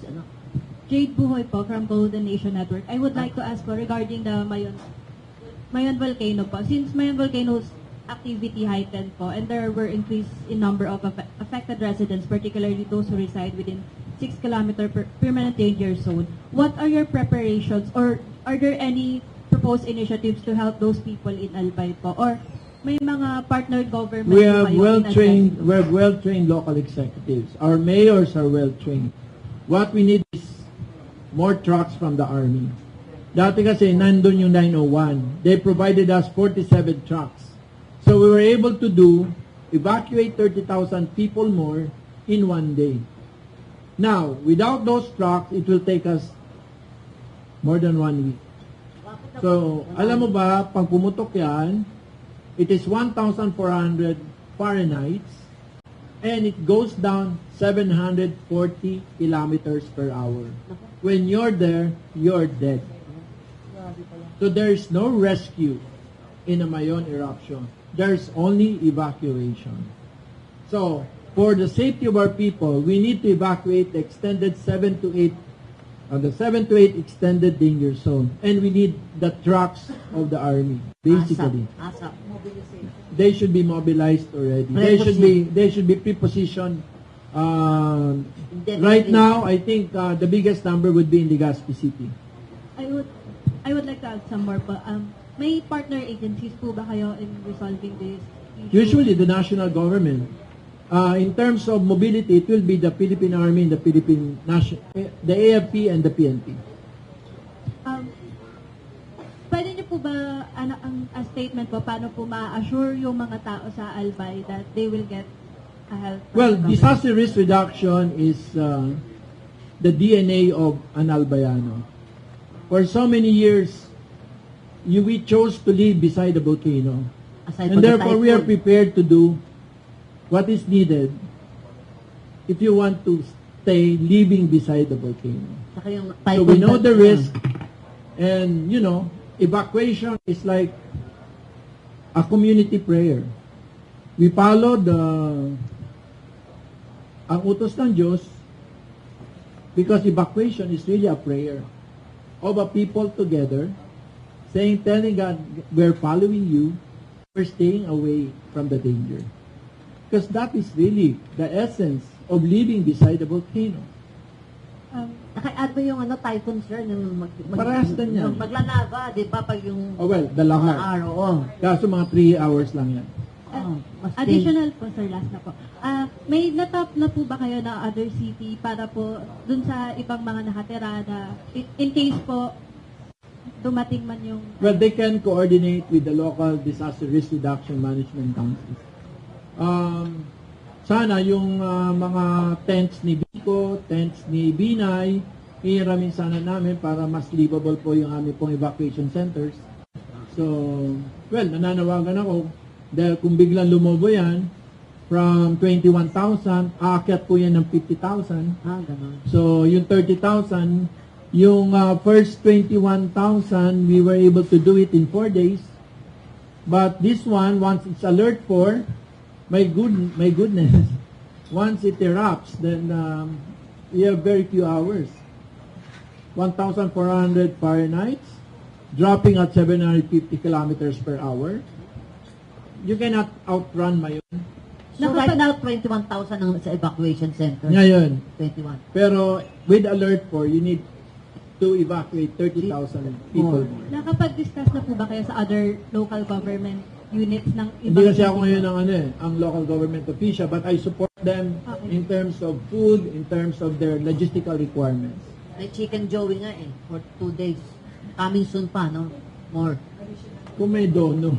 Jade Buhoy po from Golden Nation Network. I would like to ask po regarding the Mayon volcano po. Since Mayon volcano's activity heightened po and there were increase in number of affected residents, particularly those who reside within 6-kilometer permanent danger zone, what are your preparations or are there any proposed initiatives to help those people in Albay po? Or may mga partner government We have po kayo in well-trained local executives. Our mayors are well-trained. What we need is more trucks from the army. Dati kasi nandun yung 901. They provided us 47 trucks. So we were able to evacuate 30,000 people more in one day. Now, without those trucks, it will take us more than 1 week. So, alam mo ba, pag pumutok yan, it is 1,400 Fahrenheit and it goes down 740 kilometers per hour. When you're there, you're dead. So there is no rescue in a Mayon eruption. There's only evacuation. So, for the safety of our people, we need to evacuate the extended 7 to 8 extended danger zone. And we need the trucks of the army, basically. ASAP, mobilization. They should be mobilized already. They should be prepositioned. Right now, I think the biggest number would be in Legazpi City. I would like to add some more po. May partner agencies po ba kayo in resolving this issue? Usually, the national government. In terms of mobility, it will be the Philippine Army and the the AFP and the PNP. Pwede niyo po ba, ang statement po, paano po ma-assure yung mga tao sa Albay that they will get help? Well, disaster risk reduction is the DNA of an Albayano. For so many years, we chose to live beside the volcano. And therefore, we are prepared to do what is needed if you want to stay living beside the volcano. So we know the risk, and evacuation is like a community prayer. We follow ang utos ng Diyos because evacuation is really a prayer of a people together telling God, we're following you, we're staying away from the danger. Because that is really the essence of living beside the volcano. Naka-add mo yung typhoon, sir, Parehas din yan. maglalava, di ba, pag yung the lahar. araw, Kaso mga 3 hours lang yan. Additional po, sir, last na po. May natap na po ba kayo na other city para po dun sa ibang mga nakatira na in case po dumating man yung... Well, they can coordinate with the local disaster risk reduction management council. Sana yung mga tents ni Biko, tents ni Binay, hihiramin sana namin para mas livable po yung aming pong evacuation centers. So, well, nananawagan ako dahil kung biglang lumobo yan, from 21,000, aakyat po yan ng 50,000. Ganun. So, yung 30,000, yung first 21,000, we were able to do it in 4 days. But this one, once it's alert for, my goodness, once it erupts, then you have very few hours. 1,400 Fahrenheit, dropping at 750 kilometers per hour. You cannot outrun Mayon. So right now, 21,000 ang sa evacuation center. Ngayon. 21. Pero with alert for, you need to evacuate 30,000 people more. Nakapag-discuss na po ba kayo sa other local government units ng ibang... Hindi kasi ako ngayon ang local government official, but I support them in terms of food, in terms of their logistical requirements. May chicken joey nga for 2 days. Coming soon pa, no? More. Kung may donor.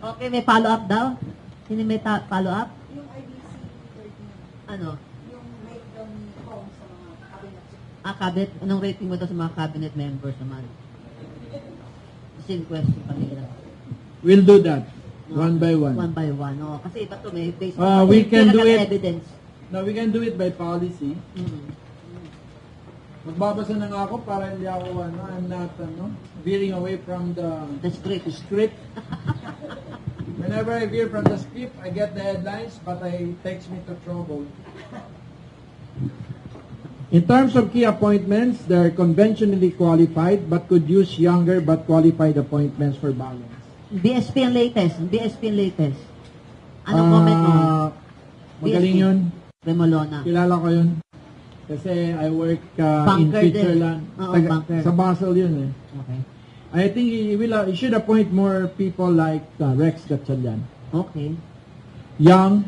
Okay, may follow-up daw? Sino may follow-up? Ano? Yung rate daw ni Cong sa mga cabinet. Cabinet, anong rating mo daw sa mga cabinet members naman? Same question kanina. We'll do that one by one. One by one. Oh, kasi iba to may based We can do it. evidence. No, we can do it by policy. Mm. Magbabasa na nga ako para hindi ako, I'm not, veering away from The script. script. Whenever I veer from the script, I get the headlines, but it takes me to trouble. In terms of key appointments, they're conventionally qualified, but could use younger but qualified appointments for balance. BSP ang latest. Anong comment mo? Magaling yun. Remolona. Kilala ko yun. Kasi I work in Banker din. Switzerland. Oo, banker. Sa Basel yun eh. Okay. I think he should appoint more people like Rex Gatchalian. Okay. Young,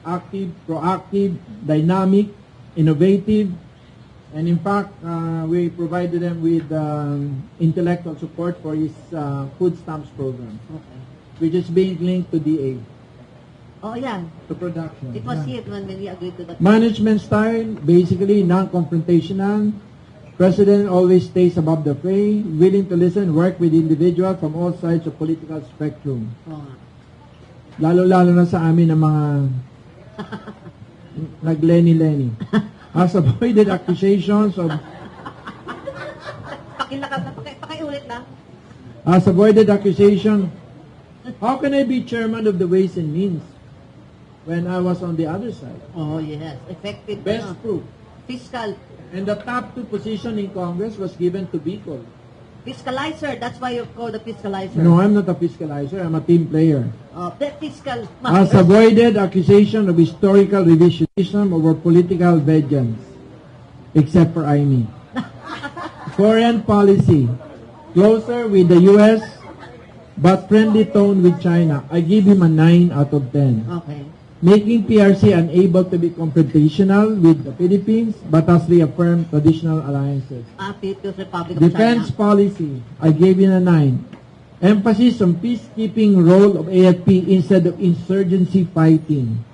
active, proactive, dynamic, innovative, and in fact, we provided them with intellectual support for his food stamps program, Okay. which is being linked to DA, Oh, yeah. to production. It was Yeah. here when we agreed to that. Management style, basically non-confrontational. President always stays above the fray, willing to listen, work with individuals from all sides of political spectrum. Oh, nga. Lalo-lalo na sa amin ng mga nag-Lenny. Has avoided accusations of Pakiulit lang. has avoided accusation. How can I be chairman of the Ways and Means when I was on the other side? Oh, yes. Effective. Best proof. Fiscal. And the top 2 position in Congress was given to Bicol. Fiscalizer. That's why you're called a fiscalizer. No, I'm not a fiscalizer. I'm a team player. The fiscal. Has avoided accusation of historical revisionism over political vengeance, except for IME. Foreign policy, closer with the U.S., but friendly tone with China. I give him a 9 out of 10. Okay. Making PRC unable to be confrontational with the Philippines, but has reaffirmed traditional alliances. People's Republic of Defense China. policy, I gave him a 9. Emphasis on peacekeeping role of AFP instead of insurgency fighting.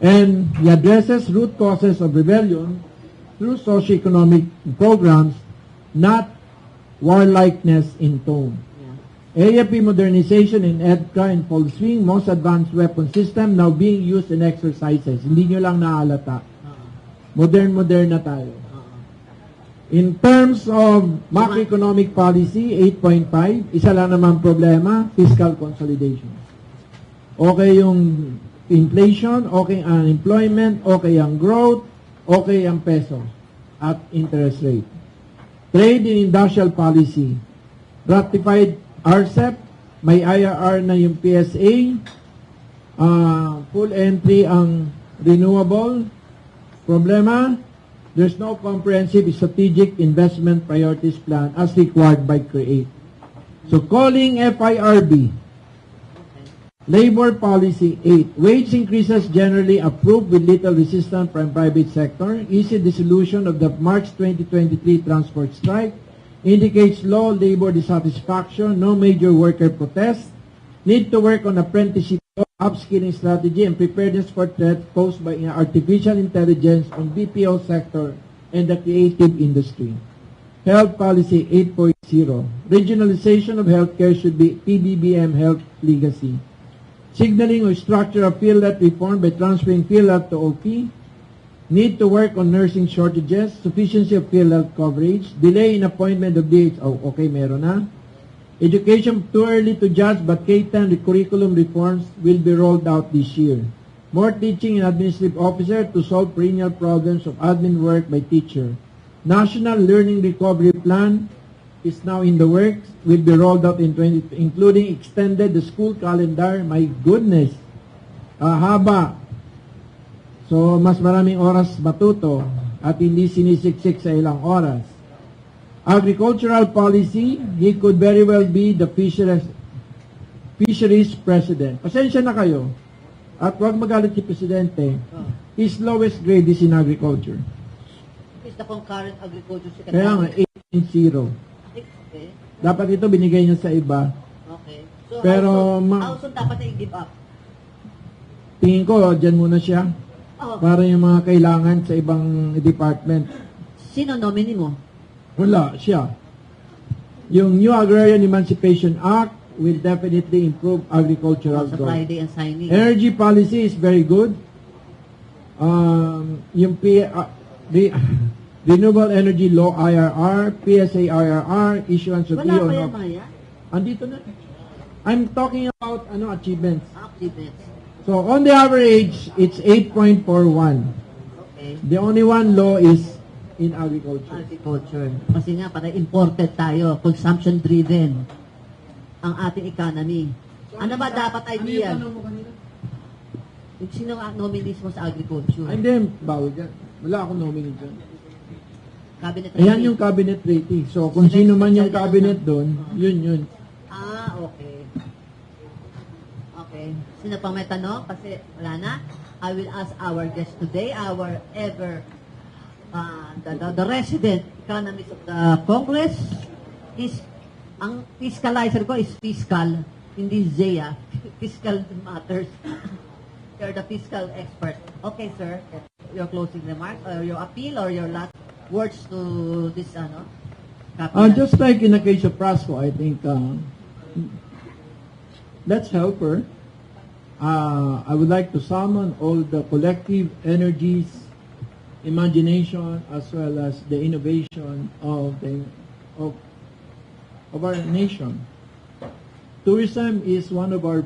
And he addresses root causes of rebellion through socioeconomic programs, not warlikeness in tone. AFP modernization in EDCA in full swing, most advanced weapon system now being used in exercises. Hindi nyo lang nahalata. Modern na tayo. In terms of macroeconomic policy, 8.5, isa lang naman problema, fiscal consolidation. Okay yung inflation, okay ang unemployment, okay ang growth, okay ang peso at interest rate. Trade and industrial policy, ratified RCEP, may IRR na yung PSA, full entry ang renewable. Problema, there's no comprehensive strategic investment priorities plan as required by CREATE. So calling FIRB, labor policy 8, wage increases generally approved with little resistance from private sector, easy dissolution of the March 2023 transport strike, indicates low labor dissatisfaction, no major worker protest, need to work on apprenticeship, upskilling strategy, and preparedness for threats posed by artificial intelligence on BPO sector and the creative industry. Health policy 8.0, regionalization of healthcare should be PBBM health legacy. Signaling of structure of PhilHealth reform by transferring PhilHealth to OP, need to work on nursing shortages, sufficiency of PhilHealth coverage, delay in appointment of DHO, okay, meron na. Education, too early to judge, but K-10 curriculum reforms will be rolled out this year. More teaching and administrative officer to solve perennial problems of admin work by teacher. National Learning Recovery Plan is now in the works, will be rolled out in including extended the school calendar. My goodness, haba. So, mas maraming oras matuto at hindi sinisiksik sa ilang oras. Agricultural policy, he could very well be the fisheries president. Pasensya na kayo. At huwag magalit si Presidente. His lowest grade is in agriculture. Is the concurrent agriculture secretary. Kaya nga, 8.0. Okay. Dapat ito binigay niya sa iba. Okay. So, Pero, how soon dapat na i-give up? Tingin ko, dyan muna siya. Oh, para yung mga kailangan sa ibang department. sino nominee mo? Wala, siya. Yung New Agrarian Emancipation Act will definitely improve agricultural Sa growth. Friday ang signing. Energy policy is very good. Yung Renewable Energy Law IRR, PSA IRR, issuance of Wala pa EON. yan mga yan. Andito na. I'm talking about achievements. Activates. So on the average, it's 8.41. Okay. The only one law is in agriculture. Agriculture. Kasi nga, para imported tayo, consumption-driven ang ating economy. Ano ba dapat idea? Yung sino ang nominees mo sa agriculture? And then, bawal yan. Wala akong nominee dyan. Cabinet Ayan rating. yung cabinet rating. So kung sino man yung cabinet doon, yun. Ah, okay. Okay. Sino pang may tanong? Kasi wala na. I will ask our guest today, our the resident economist of the Congress is, ang fiscalizer ko is fiscal, hindi Zea. Fiscal matters. You're the fiscal expert. Okay, sir. Your closing remark, or your appeal, or your last words to this, Kapihan. Just like in the case of Prasco, I think, let's help her. I would like to summon all the collective energies, imagination, as well as the innovation of our nation. Tourism is one of our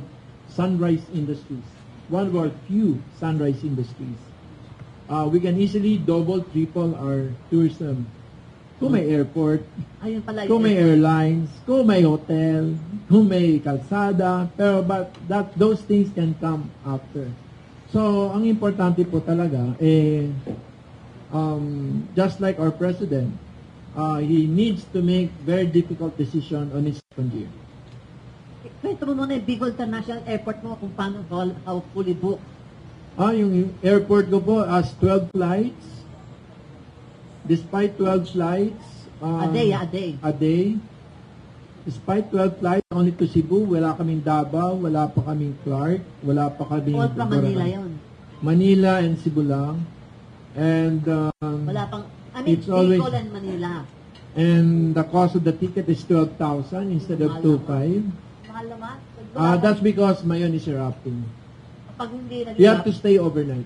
sunrise industries, one of our few sunrise industries. We can easily double, triple our tourism. Kung may airport, Ayun pala kung may airlines, kung may hotel, kung may kalsada, but those things can come after. So, ang importante po talaga, just like our president, he needs to make very difficult decision on his second year. Kwento mo muna yung Bicol International Airport mo kung paano, how fully booked. Yung airport ko po has 12 flights. Despite 12 flights, A day. Despite 12 flights, only to Cebu, wala kaming Davao, wala pa kaming Clark, wala pa kaming All from Manila yun. Manila and Cebu lang. And Wala pang, It's always- Bicol and Manila. and the cost of the ticket is 12,000 instead of 2,500. Mahal naman. That's because Mayon is erupting. Pag hindi You have to stay overnight.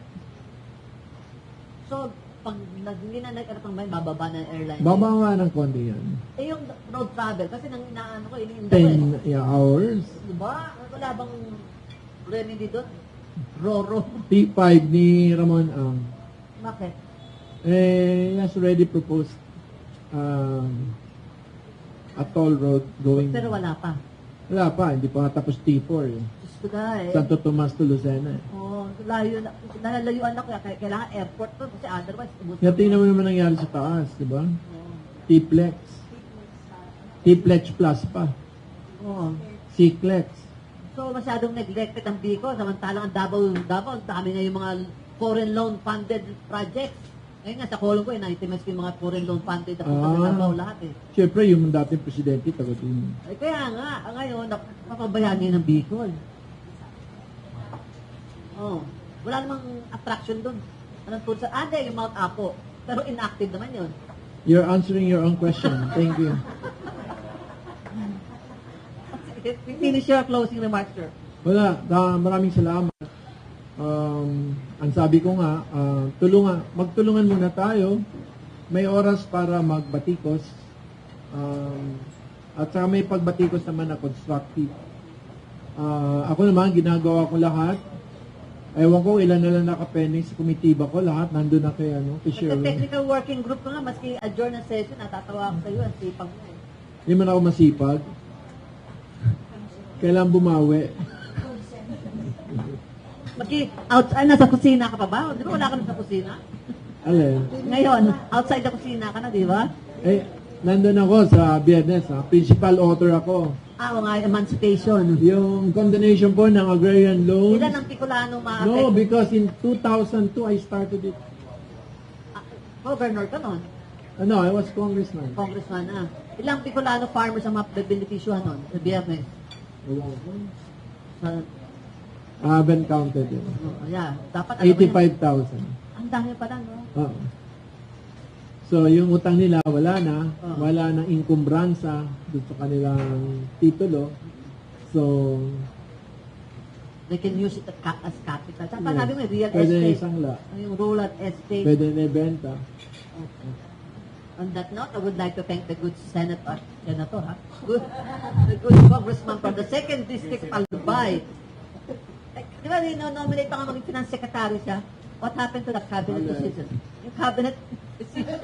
So, pag hindi na nag-airpang may bababa ng airline. Bababa ng konti yan. Yung road travel, kasi nang inaano ko, iniinda 10 hours. Diba? Wala bang remedy doon? Roro. T5 ni Ramon Ang. Bakit? He has already proposed a toll road going. Pero wala pa. Wala pa, hindi pa tapos T4 eh. Diyos ko dahil. Santo Tomas to Lucena eh. Layo na. Nalayuan ako, kailangan airport to kasi otherwise, Kaya tingnan mo naman nangyari sa taas, di ba? T-Plex. T-Plex Plus pa. Oo. C-Plex. So, masyadong neglected ang Bicol, samantalang ang Davao, ang dami na yung mga foreign loan funded projects. Ngayon nga, sa kolong ko, na-itimize ko yung mga foreign loan funded na punta sa Davao lahat eh. Siyempre, yung dating presidente, tagot yun. Ay, kaya nga, ngayon, napapabayani ng Bicol. Wala namang attraction doon. Anong tour sa... Hindi, yung Mount Apo. Pero inactive naman yun. You're answering your own question. Thank you. Finish your closing remarks, sir. Wala, maraming salamat. Ang sabi ko nga, magtulungan muna tayo. May oras para magbatikos. At saka may pagbatikos naman na constructive. Ako naman, ginagawa ko lahat. Ewan ko, ilan na lang nakapending sa komitiba ko. Lahat nandun na kay Sherwin. Technical working group ko nga, maski adjourn na session, natatawa ako sa iyo, ang sipag mo eh. Hindi man ako masipag. Kailan bumawi. Outside, nasa kusina ka pa ba? Di ba wala ka na sa kusina? Alin? Ngayon, outside the kusina ka na, di ba? Nandun ako sa Biyernes. Principal author ako. Emancipation. Yung condonation po ng agrarian loans. Ilan ang Bicolano No, because in 2002, I started it. Governor ka nun? No, I was congressman. Congressman, Ilang Bicolano farmers ang mabebenefisyuhan nun sa Biyernes? Wala ko. I haven't counted it. Yeah, dapat alam mo yan. 85,000. Ang dami pa lang, no? Oo. So, yung utang nila, wala na. Oo. Wala na incumbranza dun sa kanilang titulo. So, They can use it as capital. Saka yeah. sabi mo, real Pwede na estate. isangla. Yung rural estate. Pwede na ibenta. Okay. On that note, I would like to thank the good senator, the good congressman from the 2nd District, Albay. Di ba, nominate pa nga maging finance secretary siya? What happened to the cabinet position? Yung cabinet position.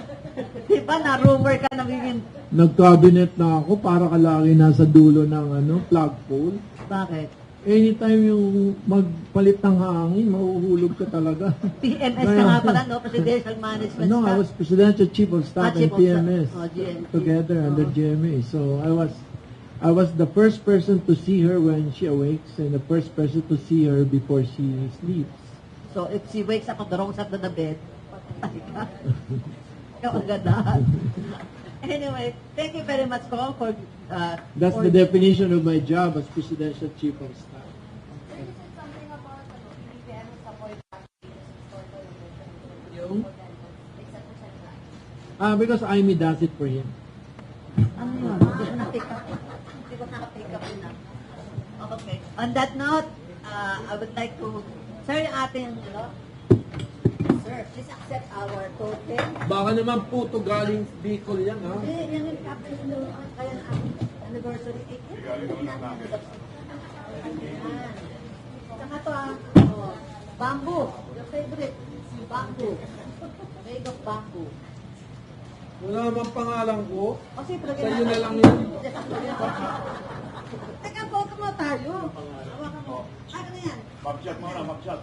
Di ba, na-rumor ka nagiging... Nag-cabinet na ako para kalagi nasa dulo ng flagpole. Bakit? Anytime yung magpalit ng hangin, mahuhulog ka talaga. PMS ka nga pala, no? Presidential Management No, I Staff. was Presidential Chief of Staff Chief and of Staff. PMS Oh, GNP. together under GMA. So I was the first person to see her when she awakes and the first person to see her before she sleeps. So, if she wakes up on the wrong side of the bed, patay ka. Ikaw agad na. Anyway, thank you very much, Cong, for... That's the definition of my job as Presidential Chief of Staff. Sir, you said something about BBM support Yung? Because Amy does it for him. Ano yun? Hindi ko na-pick up. Hindi ko na-pick up yun. Okay. On that note, I would like to... Sir, yung ating, Sir, please accept our token. Baka naman puto galing Bicol yan, ha? Eh, yan yung captain ng kaya ng ating anniversary. Saka to, bamboo. Your favorite. Bamboo. Made of bamboo. Wala namang pangalan ko. Kasi Sa'yo na lang yun. Teka, baka mo tayo. Hawakan mo. Ano yan? Mag-chat mo na, mag-chat.